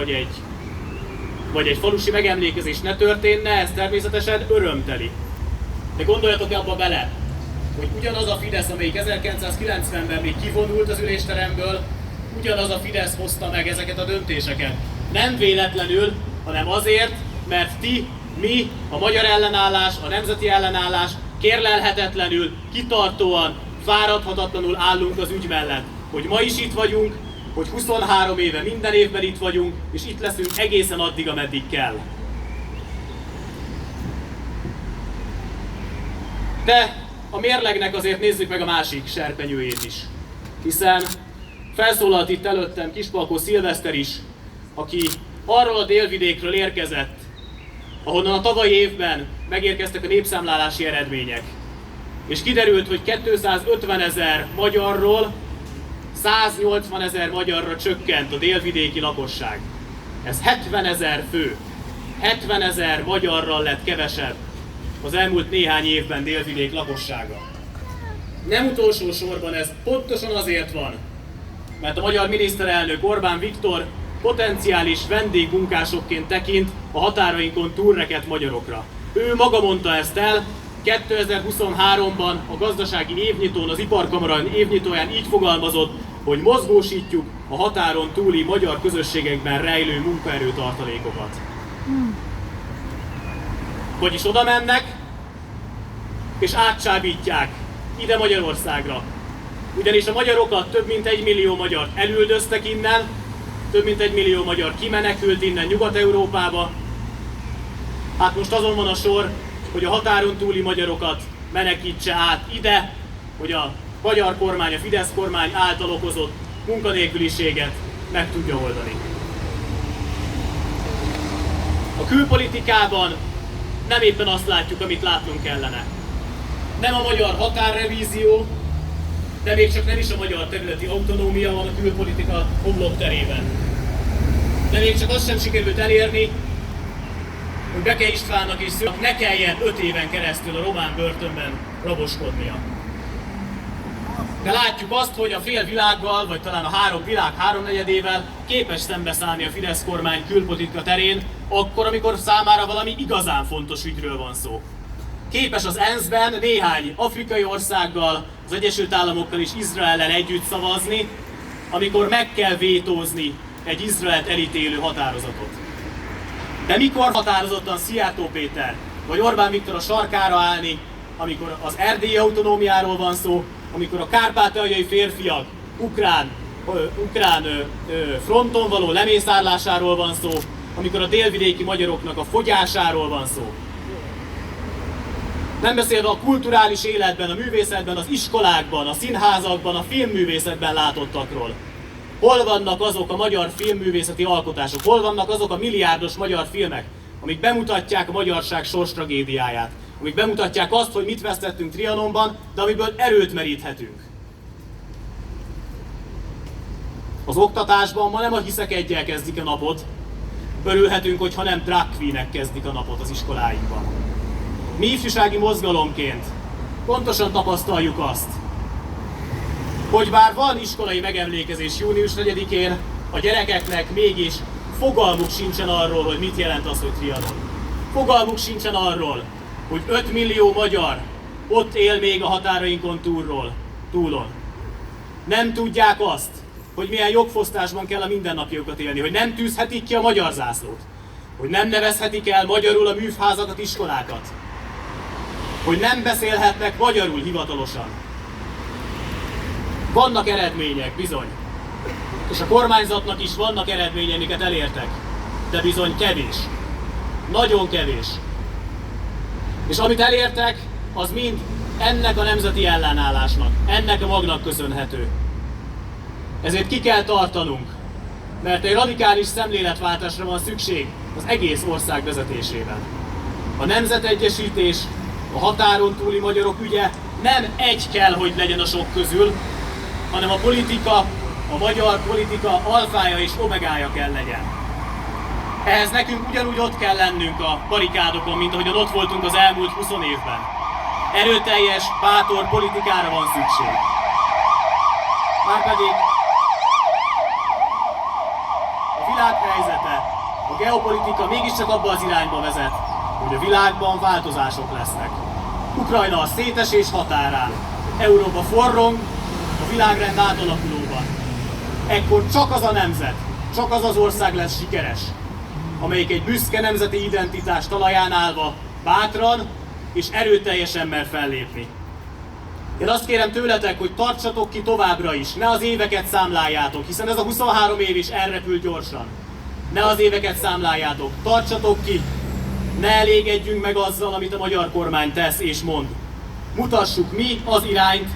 vagy egy falusi megemlékezés ne történne, ez természetesen örömteli. De gondoljatok abba bele, hogy ugyanaz a Fidesz, amelyik 1990-ben még kivonult az ülésteremből, ugyanaz a Fidesz hozta meg ezeket a döntéseket. Nem véletlenül, hanem azért, mert mi, a magyar ellenállás, a nemzeti ellenállás kérlelhetetlenül, kitartóan, fáradhatatlanul állunk az ügy mellett. Hogy ma is itt vagyunk, hogy 23 éve minden évben itt vagyunk, és itt leszünk egészen addig, ameddig kell. De a mérlegnek azért nézzük meg a másik serpenyőjét is. Hiszen felszólalt itt előttem Kispalkó Szilveszter is, aki arról a délvidékről érkezett, ahonnan a tavalyi évben megérkeztek a népszámlálási eredmények. És kiderült, hogy 250 000 magyarról 180 000 magyarra csökkent a délvidéki lakosság. Ez 70 000 fő. 70 000 magyarral lett kevesebb az elmúlt néhány évben délvidék lakossága. Nem utolsó sorban ez pontosan azért van, mert a magyar miniszterelnök Orbán Viktor potenciális vendégmunkásokként tekint a határainkon túlrekedt magyarokra. Ő maga mondta ezt el, 2023-ban a gazdasági évnyitón, az Iparkamara évnyitóján így fogalmazott, hogy mozgósítjuk a határon túli magyar közösségekben rejlő munkaerőtartalékokat. Vagyis oda mennek, és átcsábítják ide Magyarországra Ugyanis a magyarokat több mint 1 millió magyar elüldöztek innen, több mint 1 millió magyar kimenekült innen Nyugat-Európába. Hát most azon van a sor, hogy a határon túli magyarokat menekítse át ide, hogy a magyar kormány, a Fidesz kormány által okozott munkanélküliséget meg tudja oldani. A külpolitikában nem éppen azt látjuk, amit látnunk kellene. Nem a magyar határrevízió, de még csak nem is a magyar területi autonómia van a külpolitika homlokterében. De még csak azt sem sikerült elérni, hogy Beke Istvánnak és Szőlőnek ne kelljen 5 éven keresztül a román börtönben raboskodnia. De látjuk azt, hogy a fél világgal, vagy talán a világ háromnegyedével képes szembeszállni a Fidesz kormány külpolitika terén, akkor, amikor számára valami igazán fontos ügyről van szó. Képes az ENSZ-ben néhány afrikai országgal, az Egyesült Államokkal és Izraellel együtt szavazni, amikor meg kell vétózni egy Izraelt elítélő határozatot. De mikor határozottan Szijjártó Péter vagy Orbán Viktor a sarkára állni, amikor az erdélyi autonómiáról van szó, amikor a kárpátaljai férfiak ukrán fronton való lemészárlásáról van szó, amikor a délvidéki magyaroknak a fogyásáról van szó. Nem beszélve a kulturális életben, a művészetben, az iskolákban, a színházakban, a filmművészetben látottakról. Hol vannak azok a magyar filmművészeti alkotások? Hol vannak azok a milliárdos magyar filmek, amik bemutatják a magyarság sorstragédiáját? Amik bemutatják azt, hogy mit vesztettünk Trianonban, de amiből erőt meríthetünk. Az oktatásban ma nem a hiszek egyel kezdik a napot. Örülhetünk, hogyha nem drag queenek kezdik a napot az iskoláinkban. Mi ifjúsági mozgalomként pontosan tapasztaljuk azt, hogy bár van iskolai megemlékezés június 4-én, a gyerekeknek mégis fogalmuk sincsen arról, hogy mit jelent az, hogy Trianon. Fogalmuk sincsen arról, hogy 5 millió magyar ott él még a határainkon túlon. Nem tudják azt, hogy milyen jogfosztásban kell a mindennapjukat élni, hogy nem tűzhetik ki a magyar zászlót, hogy nem nevezhetik el magyarul a műfházakat, iskolákat, hogy nem beszélhetnek magyarul hivatalosan. Vannak eredmények, bizony. És a kormányzatnak is vannak eredmények, amiket elértek. De bizony kevés. Nagyon kevés. És amit elértek, az mind ennek a nemzeti ellenállásnak, ennek a magnak köszönhető. Ezért ki kell tartanunk, mert egy radikális szemléletváltásra van szükség az egész ország vezetésében. A nemzetegyesítés, a határon túli magyarok ügye nem egy kell, hogy legyen a sok közül, hanem a politika, a magyar politika alfája és omegája kell legyen. Ehhez nekünk ugyanúgy ott kell lennünk a barikádokon, mint ahogyan ott voltunk az elmúlt 20 évben. Erőteljes, bátor politikára van szükség. Márpedig a világ helyzete, a geopolitika mégiscsak abba az irányba vezet, hogy a világban változások lesznek. Ukrajna a szétesés határán, Európa forrong a világrend átalakulóban. Ekkor csak az a nemzet, csak az az ország lesz sikeres, amelyik egy büszke nemzeti identitás talaján állva bátran és erőteljesen mer fellépni. Én azt kérem tőletek, hogy tartsatok ki továbbra is, ne az éveket számláljátok, hiszen ez a 23 év is elrepül gyorsan. Ne az éveket számláljátok, tartsatok ki, ne elégedjünk meg azzal, amit a magyar kormány tesz és mond. Mutassuk mi az irányt,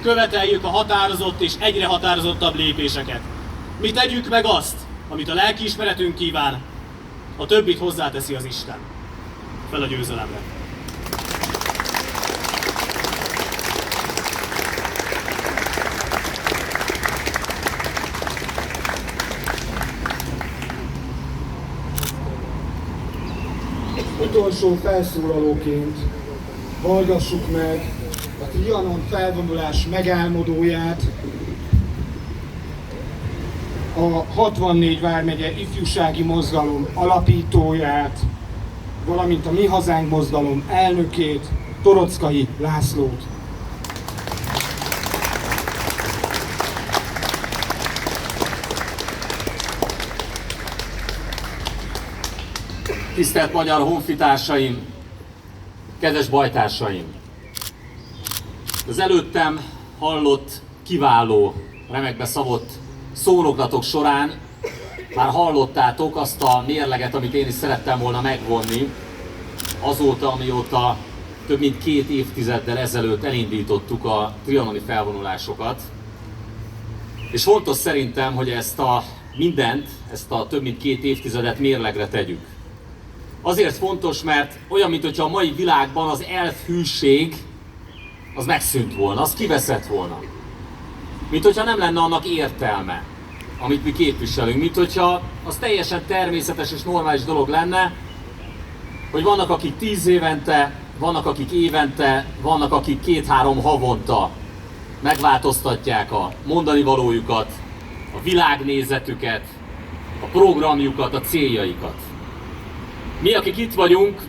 követeljük a határozott és egyre határozottabb lépéseket. Mi tegyük meg azt, amit a lelkiismeretünk kíván, a többit hozzáteszi az Isten. Fel a győzelemre! Utolsó felszólalóként hallgassuk meg a Trianon felvonulás megálmodóját, a 64 vármegye ifjúsági mozgalom alapítóját, valamint a Mi Hazánk mozgalom elnökét, Torockai Lászlót. Tisztelt magyar honfitársaim, kedves bajtársaim! Az előttem hallott kiváló, remekbe szabott szónoklatok során már hallottátok azt a mérleget, amit én is szerettem volna megvonni azóta, amióta több mint 2 évtizeddel ezelőtt elindítottuk a trianoni felvonulásokat. És fontos szerintem, hogy ezt a több mint 2 évtizedet mérlegre tegyük. Azért fontos, mert olyan, mintha a mai világban az elfhűség az megszűnt volna, az kiveszett volna. Mint hogyha nem lenne annak értelme, amit mi képviselünk. Mint hogyha az teljesen természetes és normális dolog lenne, hogy vannak akik 10 évente, vannak akik évente, vannak akik 2-3 havonta megváltoztatják a mondani valójukat, a világnézetüket, a programjukat, a céljaikat. Mi, akik itt vagyunk,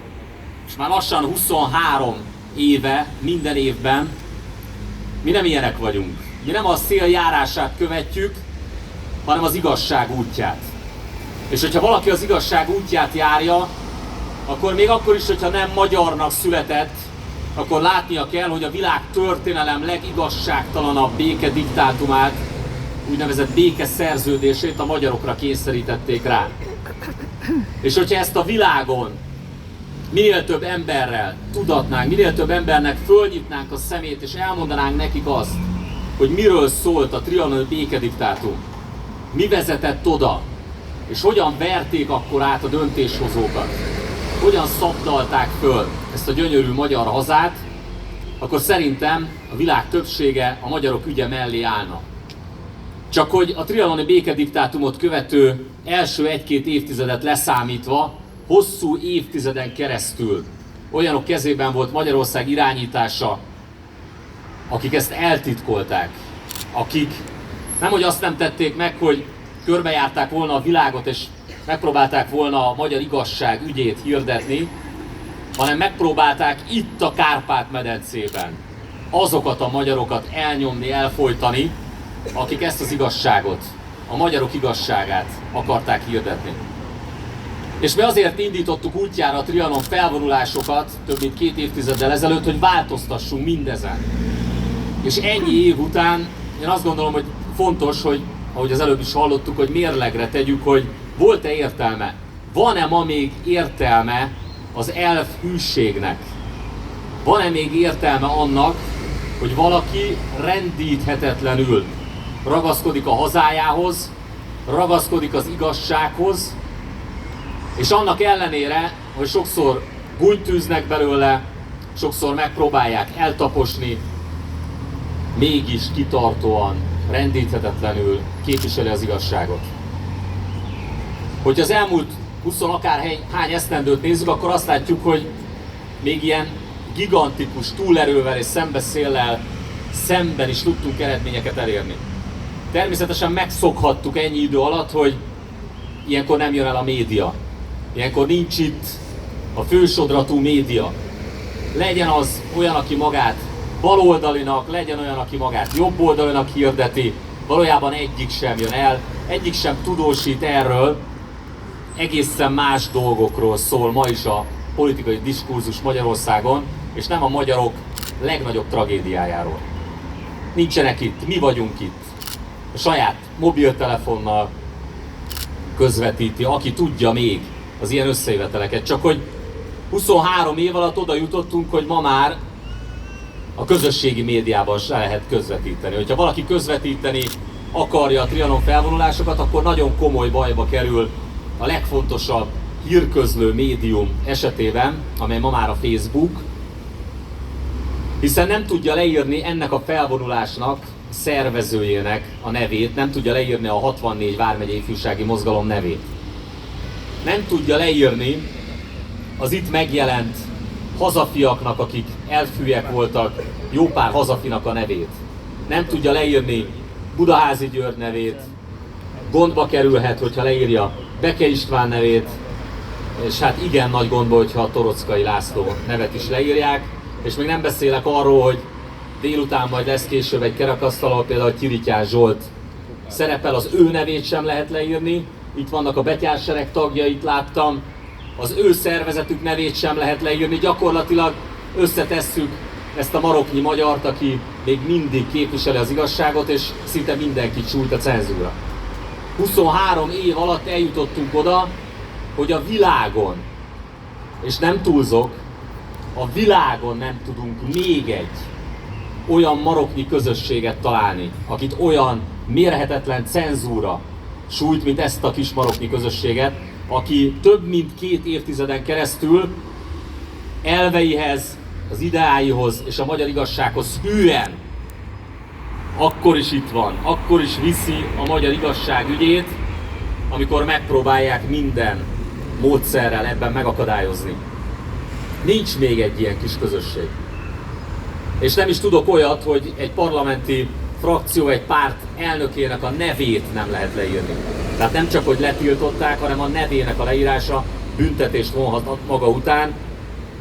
és már lassan 23 éve, minden évben, mi nem ilyenek vagyunk. Mi nem a szél járását követjük, hanem az igazság útját. És hogyha valaki az igazság útját járja, akkor még akkor is, hogyha nem magyarnak született, akkor látnia kell, hogy a világ történelem legigazságtalanabb békediktátumát, úgynevezett békeszerződését a magyarokra kényszerítették rá. És hogyha ezt a világon minél több emberrel tudatnánk, minél több embernek fölnyitnánk a szemét, és elmondanánk nekik azt, hogy miről szólt a trianoni békediktátum, mi vezetett oda, és hogyan verték akkor át a döntéshozókat, hogyan szabdalták föl ezt a gyönyörű magyar hazát, akkor szerintem a világ többsége a magyarok ügye mellé állna. Csak hogy a trianoni békediktátumot követő első 1-2 évtizedet leszámítva, hosszú évtizeden keresztül olyanok kezében volt Magyarország irányítása, akik ezt eltitkolták, akik nemhogy azt nem tették meg, hogy körbejárták volna a világot és megpróbálták volna a magyar igazság ügyét hirdetni, hanem megpróbálták itt a Kárpát-medencében azokat a magyarokat elnyomni, elfojtani, akik ezt az igazságot, a magyarok igazságát akarták hirdetni. És mi azért indítottuk útjára a Trianon felvonulásokat több mint 2 évtizeddel ezelőtt, hogy változtassunk mindezen. És ennyi év után én azt gondolom, hogy fontos, hogy ahogy az előbb is hallottuk, hogy mérlegre tegyük, hogy volt-e értelme, van-e ma még értelme az elfhűségnek? Van-e még értelme annak, hogy valaki rendíthetetlenül ragaszkodik a hazájához, ragaszkodik az igazsághoz, és annak ellenére, hogy sokszor gúnytűznek belőle, sokszor megpróbálják eltaposni, mégis kitartóan, rendíthetetlenül képviseli az igazságot. Hogyha az elmúlt 20 akárhány esztendőt nézzük, akkor azt látjuk, hogy még ilyen gigantikus túlerővel és szembeszéllel szemben is tudtunk eredményeket elérni. Természetesen megszokhattuk ennyi idő alatt, hogy ilyenkor nem jön el a média. Ilyenkor nincs itt a fősodratú média. Legyen az olyan, aki magát baloldalinak, legyen olyan, aki magát jobboldalinak hirdeti, valójában egyik sem jön el, egyik sem tudósít erről, egészen más dolgokról szól ma is a politikai diskurzus Magyarországon, és nem a magyarok legnagyobb tragédiájáról. Nincsenek itt, mi vagyunk itt. A saját mobiltelefonnal közvetíti, aki tudja még az ilyen összejöveteleket. Csak hogy 23 év alatt oda jutottunk, hogy ma már a közösségi médiában se lehet közvetíteni. Hogyha valaki közvetíteni akarja a Trianon felvonulásokat, akkor nagyon komoly bajba kerül a legfontosabb hírközlő médium esetében, amely ma már a Facebook, hiszen nem tudja leírni ennek a felvonulásnak, szervezőjének a nevét, nem tudja leírni a 64 vármegyei ifjúsági mozgalom nevét. Nem tudja leírni az itt megjelent hazafiaknak, akik elfűek voltak, jó pár hazafinak a nevét. Nem tudja leírni Budaházi György nevét, gondba kerülhet, hogyha leírja Beke István nevét, és hát igen nagy gondba, hogyha a Torockai László nevet is leírják, és még nem beszélek arról, hogy délután majd lesz később egy kerekasztal, ahol például Tyirityás Zsolt szerepel, az ő nevét sem lehet leírni, itt vannak a betyársereg tagjait láttam, az ő szervezetük nevét sem lehet leírni, gyakorlatilag összetesszük ezt a maroknyi magyart, aki még mindig képviseli az igazságot, és szinte mindenkit sújt a cenzúra. 23 év alatt eljutottunk oda, hogy a világon, és nem túlzok, a világon nem tudunk még egy olyan maroknyi közösséget találni, akit olyan mérhetetlen cenzúra sújt, mint ezt a kis maroknyi közösséget, aki több mint 2 évtizeden keresztül elveihez, az ideáihoz és a magyar igazsághoz hűen akkor is itt van, akkor is viszi a magyar igazság ügyét, amikor megpróbálják minden módszerrel ebben megakadályozni. Nincs még egy ilyen kis közösség. És nem is tudok olyat, hogy egy parlamenti frakció, egy párt elnökének a nevét nem lehet leírni. Tehát nem csak, hogy letiltották, hanem a nevének a leírása büntetést vonhat maga után,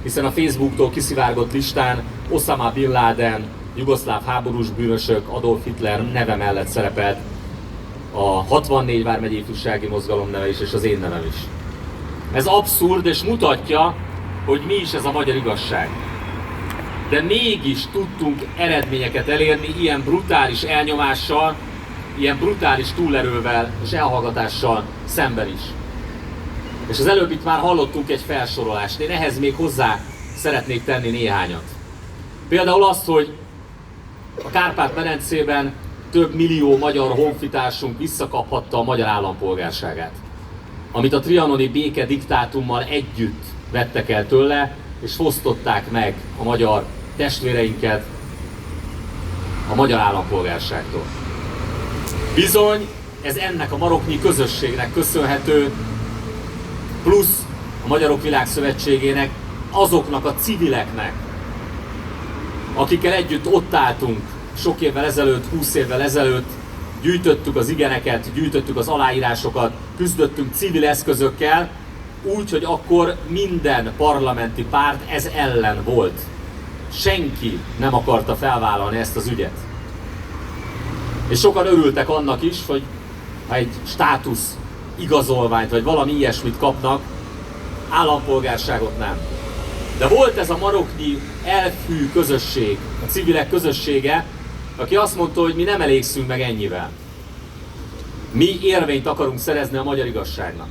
hiszen a Facebooktól kiszivárgott listán Osama Bin Laden, jugoszláv háborús bűnösök, Adolf Hitler neve mellett szerepelt a 64 vármegyei ifjúsági mozgalom neve is, és az én nevem is. Ez abszurd, és mutatja, hogy mi is ez a magyar igazság. De mégis tudtunk eredményeket elérni ilyen brutális elnyomással, ilyen brutális túlerővel és elhallgatással szemben is. És az előbb itt már hallottunk egy felsorolást, én ehhez még hozzá szeretnék tenni néhányat. Például azt, hogy a Kárpát-medencében több millió magyar honfitársunk visszakaphatta a magyar állampolgárságát, amit a trianoni béke diktátummal együtt vettek el tőle, és fosztották meg a magyar testvéreinket a magyar állampolgárságtól. Bizony, ez ennek a maroknyi közösségnek köszönhető, plusz a Magyarok Világszövetségének, azoknak a civileknek, akikkel együtt ott álltunk sok évvel ezelőtt, 20 évvel ezelőtt, gyűjtöttük az igeneket, gyűjtöttük az aláírásokat, küzdöttünk civil eszközökkel, úgy, hogy akkor minden parlamenti párt ez ellen volt. Senki nem akarta felvállalni ezt az ügyet. És sokan örültek annak is, hogy ha egy státusz igazolványt, vagy valami ilyesmit kapnak, állampolgárságot nem. De volt ez a maroknyi elfű közösség, a civilek közössége, aki azt mondta, hogy mi nem elégszünk meg ennyivel. Mi érvényt akarunk szerezni a magyar igazságnak.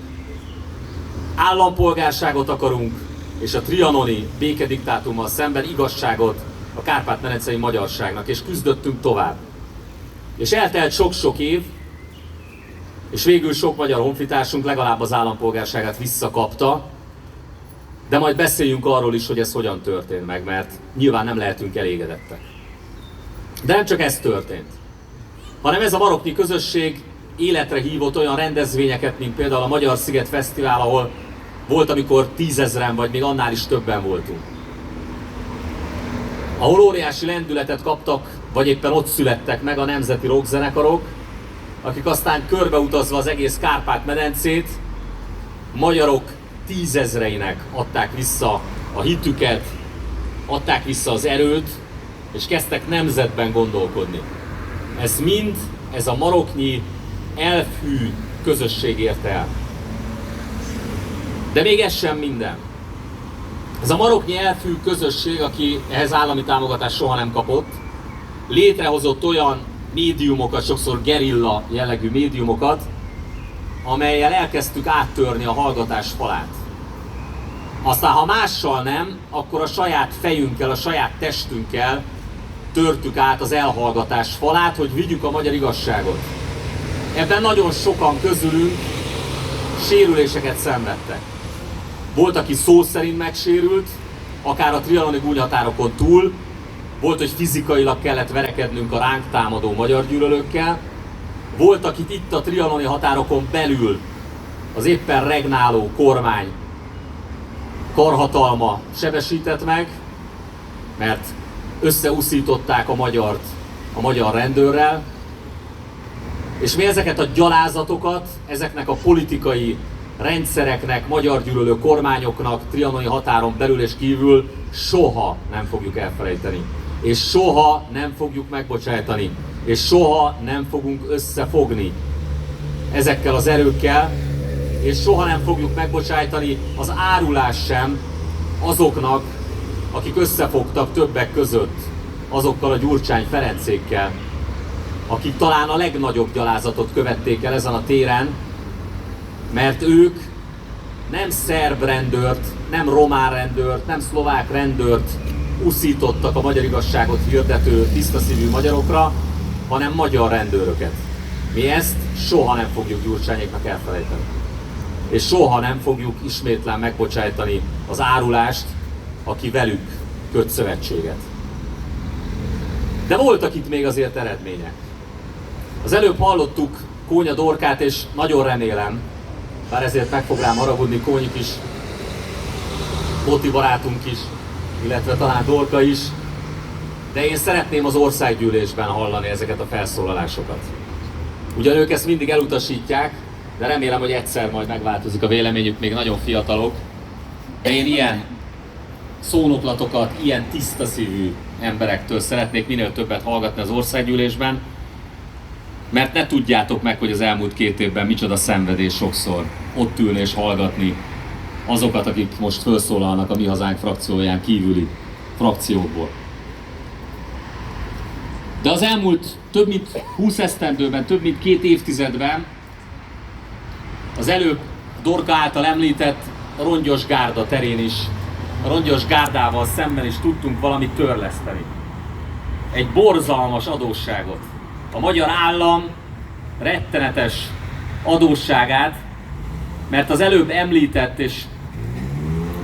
Állampolgárságot akarunk, és a trianoni békediktátummal szemben igazságot a kárpát-medencei magyarságnak, és küzdöttünk tovább. És eltelt sok-sok év, és végül sok magyar honfitársunk legalább az állampolgárságát visszakapta, de majd beszéljünk arról is, hogy ez hogyan történt meg, mert nyilván nem lehetünk elégedettek. De nem csak ez történt, hanem ez a maroknyi közösség életre hívott olyan rendezvényeket, mint például a Magyar Sziget Fesztivál, ahol volt, amikor 10 000-en, vagy még annál is többen voltunk. Ahol óriási lendületet kaptak, vagy éppen ott születtek meg a nemzeti rockzenekarok, akik aztán körbeutazva az egész Kárpát-medencét, magyarok 10 000-einek adták vissza a hitüket, adták vissza az erőt, és kezdtek nemzetben gondolkodni. Ez mind, ez a maroknyi elfű közösség érte el. De még ez sem minden. Ez a maroknyi elfű közösség, aki ehhez állami támogatást soha nem kapott, létrehozott olyan médiumokat, sokszor gerilla jellegű médiumokat, amellyel elkezdtük áttörni a hallgatás falát. Aztán, ha mással nem, akkor a saját fejünkkel, a saját testünkkel törtük át az elhallgatás falát, hogy vigyük a magyar igazságot. Ebben nagyon sokan közülünk sérüléseket szenvedtek. Volt, aki szó szerint megsérült, akár a trianoni gúnyhatárokon túl, volt, hogy fizikailag kellett verekednünk a ránk támadó magyar gyűlölőkkel, volt, akit itt a trianoni határokon belül az éppen regnáló kormány karhatalma sebesített meg, mert összeúszították a magyart a magyar rendőrrel, és mi ezeket a gyalázatokat, ezeknek a politikai rendszereknek, magyar gyűlölő kormányoknak trianoni határon belül és kívül soha nem fogjuk elfelejteni. És soha nem fogjuk megbocsájtani. És soha nem fogunk összefogni ezekkel az erőkkel, és soha nem fogjuk megbocsájtani az árulás sem azoknak, akik összefogtak többek között azokkal a Gyurcsány Ferencékkel, akik talán a legnagyobb gyalázatot követték el ezen a téren, mert ők nem szerb rendőrt, nem román rendőrt, nem szlovák rendőrt uszítottak a magyar igazságot hirdető tisztaszívű magyarokra, hanem magyar rendőröket. Mi ezt soha nem fogjuk Gyurcsányéknak elfelejteni. És soha nem fogjuk ismétlen megbocsájtani az árulást, aki velük köt szövetséget. De voltak itt még azért eredmények. Az előbb hallottuk Kónya Dorkát, és nagyon remélem, bár ezért meg fog rám haragudni Kónyik is, Boti barátunk is, illetve talán Dorka is, de én szeretném az országgyűlésben hallani ezeket a felszólalásokat. Ugyan ők ezt mindig elutasítják, de remélem, hogy egyszer majd megváltozik a véleményük, még nagyon fiatalok. De én ilyen szónoklatokat, ilyen tisztaszívű emberektől szeretnék minél többet hallgatni az országgyűlésben, mert ne tudjátok meg, hogy az elmúlt 2 évben micsoda szenvedés sokszor ott ülni és hallgatni azokat, akik most felszólalnak a Mi Hazánk frakcióján kívüli frakciókból. De az elmúlt több mint 20 esztendőben, több mint 2 évtizedben az előbb Dorka által említett Rongyos Gárda terén is, a Rongyos Gárdával szemben is tudtunk valamit törleszteni. Egy borzalmas adósságot. A magyar állam rettenetes adósságát, mert az előbb említett és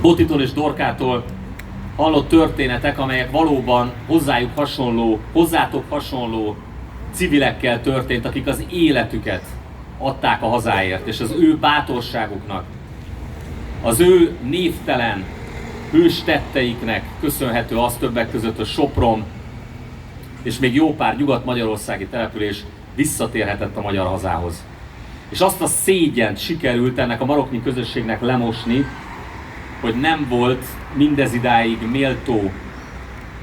Botitól és Dorkától hallott történetek, amelyek valóban hozzátok hasonló civilekkel történt, akik az életüket adták a hazáért, és az ő bátorságuknak, az ő névtelen hős tetteiknek köszönhető az többek között a Sopron, és még jó pár nyugat-magyarországi település visszatérhetett a magyar hazához. És azt a szégyent sikerült ennek a maroknyi közösségnek lemosni, hogy nem volt mindezidáig méltó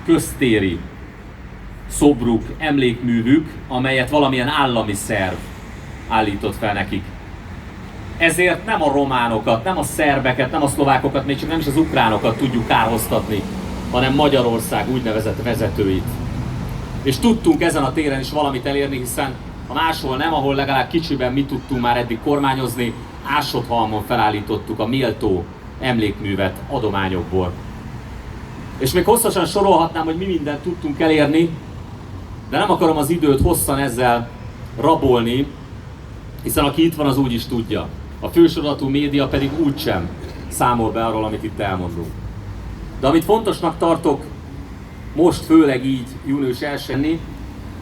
köztéri szobruk, emlékművük, amelyet valamilyen állami szerv állított fel nekik. Ezért nem a románokat, nem a szerbeket, nem a szlovákokat, még csak nem is az ukránokat tudjuk kárhoztatni, hanem Magyarország úgynevezett vezetőit. És tudtunk ezen a téren is valamit elérni, hiszen ha máshol nem, ahol legalább kicsiben mi tudtunk már eddig kormányozni, Ásotthalmon felállítottuk a méltó emlékművet adományokból. És még hosszasan sorolhatnám, hogy mi mindent tudtunk elérni, de nem akarom az időt hosszan ezzel rabolni, hiszen aki itt van, az úgy is tudja. A fősorolatú média pedig úgysem számol be arról, amit itt elmondunk. De amit fontosnak tartok, most főleg így június 1-én,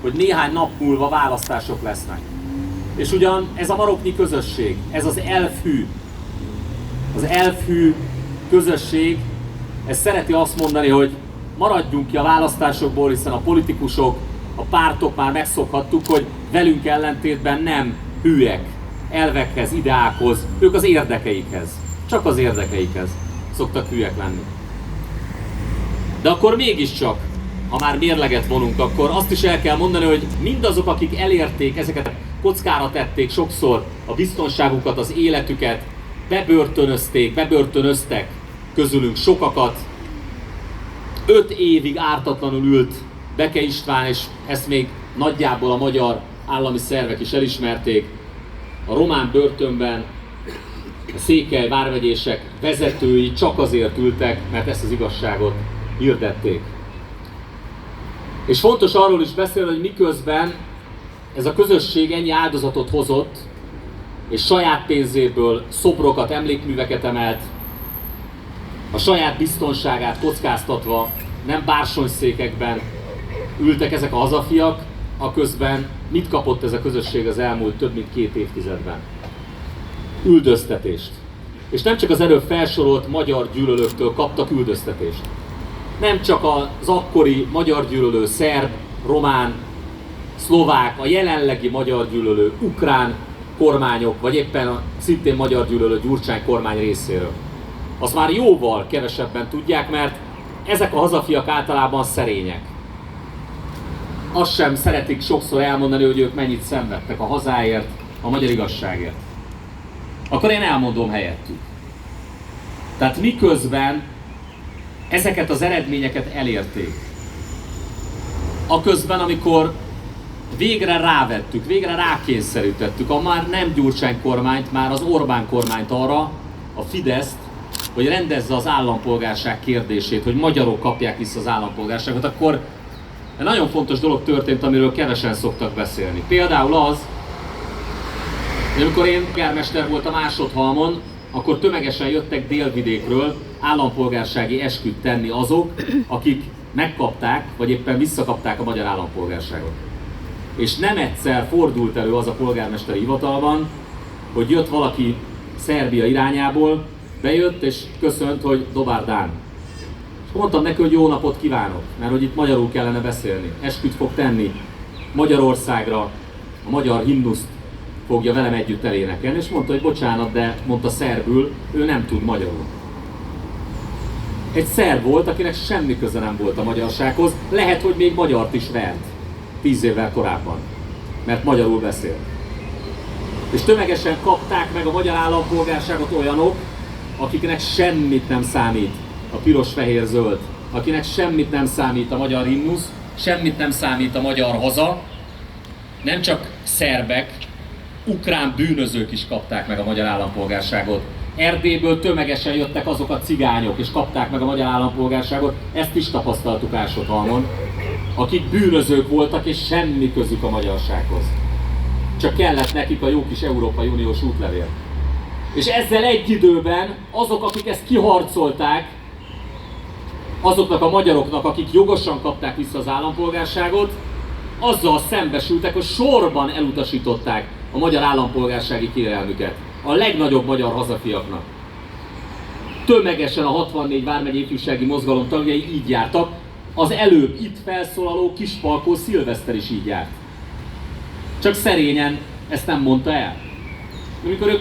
hogy néhány nap múlva választások lesznek. És ugyan ez a maroknyi közösség, ez az elfhű közösség, ez szereti azt mondani, hogy maradjunk ki a választásokból, hiszen a politikusok, a pártok már megszokhattuk, hogy velünk ellentétben nem hűek elvekhez, ideákhoz, ők az érdekeikhez, csak az érdekeikhez szoktak hűek lenni. De akkor mégiscsak, ha már mérleget vonunk, akkor azt is el kell mondani, hogy mindazok, akik elérték, ezeket kockára tették sokszor a biztonságukat, az életüket, bebörtönöztek közülünk sokakat. 5 évig ártatlanul ült Beke István, és ezt még nagyjából a magyar állami szervek is elismerték. A román börtönben a székely vármegyések vezetői csak azért ültek, mert ezt az igazságot hirdették. És fontos arról is beszélni, hogy miközben ez a közösség ennyi áldozatot hozott, és saját pénzéből szobrokat, emlékműveket emelt, a saját biztonságát kockáztatva, nem bársonyszékekben ültek ezek a hazafiak, aközben mit kapott ez a közösség az elmúlt több mint 2 évtizedben? Üldöztetést. És nem csak az előbb felsorolt magyar gyűlölőktől kaptak üldöztetést. Nem csak az akkori magyar gyűlölő szerb, román, szlovák, a jelenlegi magyar gyűlölő ukrán kormányok, vagy éppen a szintén magyar gyűlölő Gyurcsány kormány részéről. Azt már jóval kevesebben tudják, mert ezek a hazafiak általában szerények. Azt sem szeretik sokszor elmondani, hogy ők mennyit szenvedtek a hazáért, a magyar igazságért. Akkor én elmondom helyettük. Tehát miközben ezeket az eredményeket elérték, aközben, amikor végre rávettük, végre rákényszerítettük a már nem Gyurcsány kormányt, már az Orbán kormányt arra, a Fideszt, hogy rendezze az állampolgárság kérdését, hogy magyarok kapják vissza az állampolgárságot, akkor egy nagyon fontos dolog történt, amiről kevesen szoktak beszélni. Például az, hogy amikor én polgármester voltam Másodhalmon, akkor tömegesen jöttek Délvidékről állampolgársági esküt tenni azok, akik megkapták, vagy éppen visszakapták a magyar állampolgárságot. És nem egyszer fordult elő az a polgármesteri hivatalban, hogy jött valaki Szerbia irányából, bejött és köszönt, hogy Dobár Dán. És mondtam neki, hogy jó napot kívánok, mert hogy itt magyarul kellene beszélni. Esküt fog tenni Magyarországra, a magyar himnuszt fogja velem együtt elénekelni, és mondta, hogy bocsánat, de mondta szerbül, ő nem tud magyarul. Egy szerb volt, akinek semmi köze nem volt a magyarsághoz, lehet, hogy még magyart is vert 10 évvel korábban, mert magyarul beszél. És tömegesen kapták meg a magyar állampolgárságot olyanok, akiknek semmit nem számít a piros-fehér-zöld, akinek semmit nem számít a magyar himnusz, semmit nem számít a magyar haza, nem csak szerbek, ukrán bűnözők is kapták meg a magyar állampolgárságot. Erdélyből tömegesen jöttek azok a cigányok, és kapták meg a magyar állampolgárságot, ezt is tapasztaltuk Másodhalmon, akik bűnözők voltak, és semmi közük a magyarsághoz. Csak kellett nekik a jó kis Európai Uniós útlevél. És ezzel egy időben azok, akik ezt kiharcolták, azoknak a magyaroknak, akik jogosan kapták vissza az állampolgárságot, azzal szembesültek, hogy sorban elutasították a magyar állampolgársági kérelmüket. A legnagyobb magyar hazafiaknak. Tömegesen a 64 vármegye ifjúsági mozgalom tagjai így jártak, az előbb itt felszólaló Kispalkó Szilveszter is így járt. Csak szerényen ezt nem mondta el. Amikor ők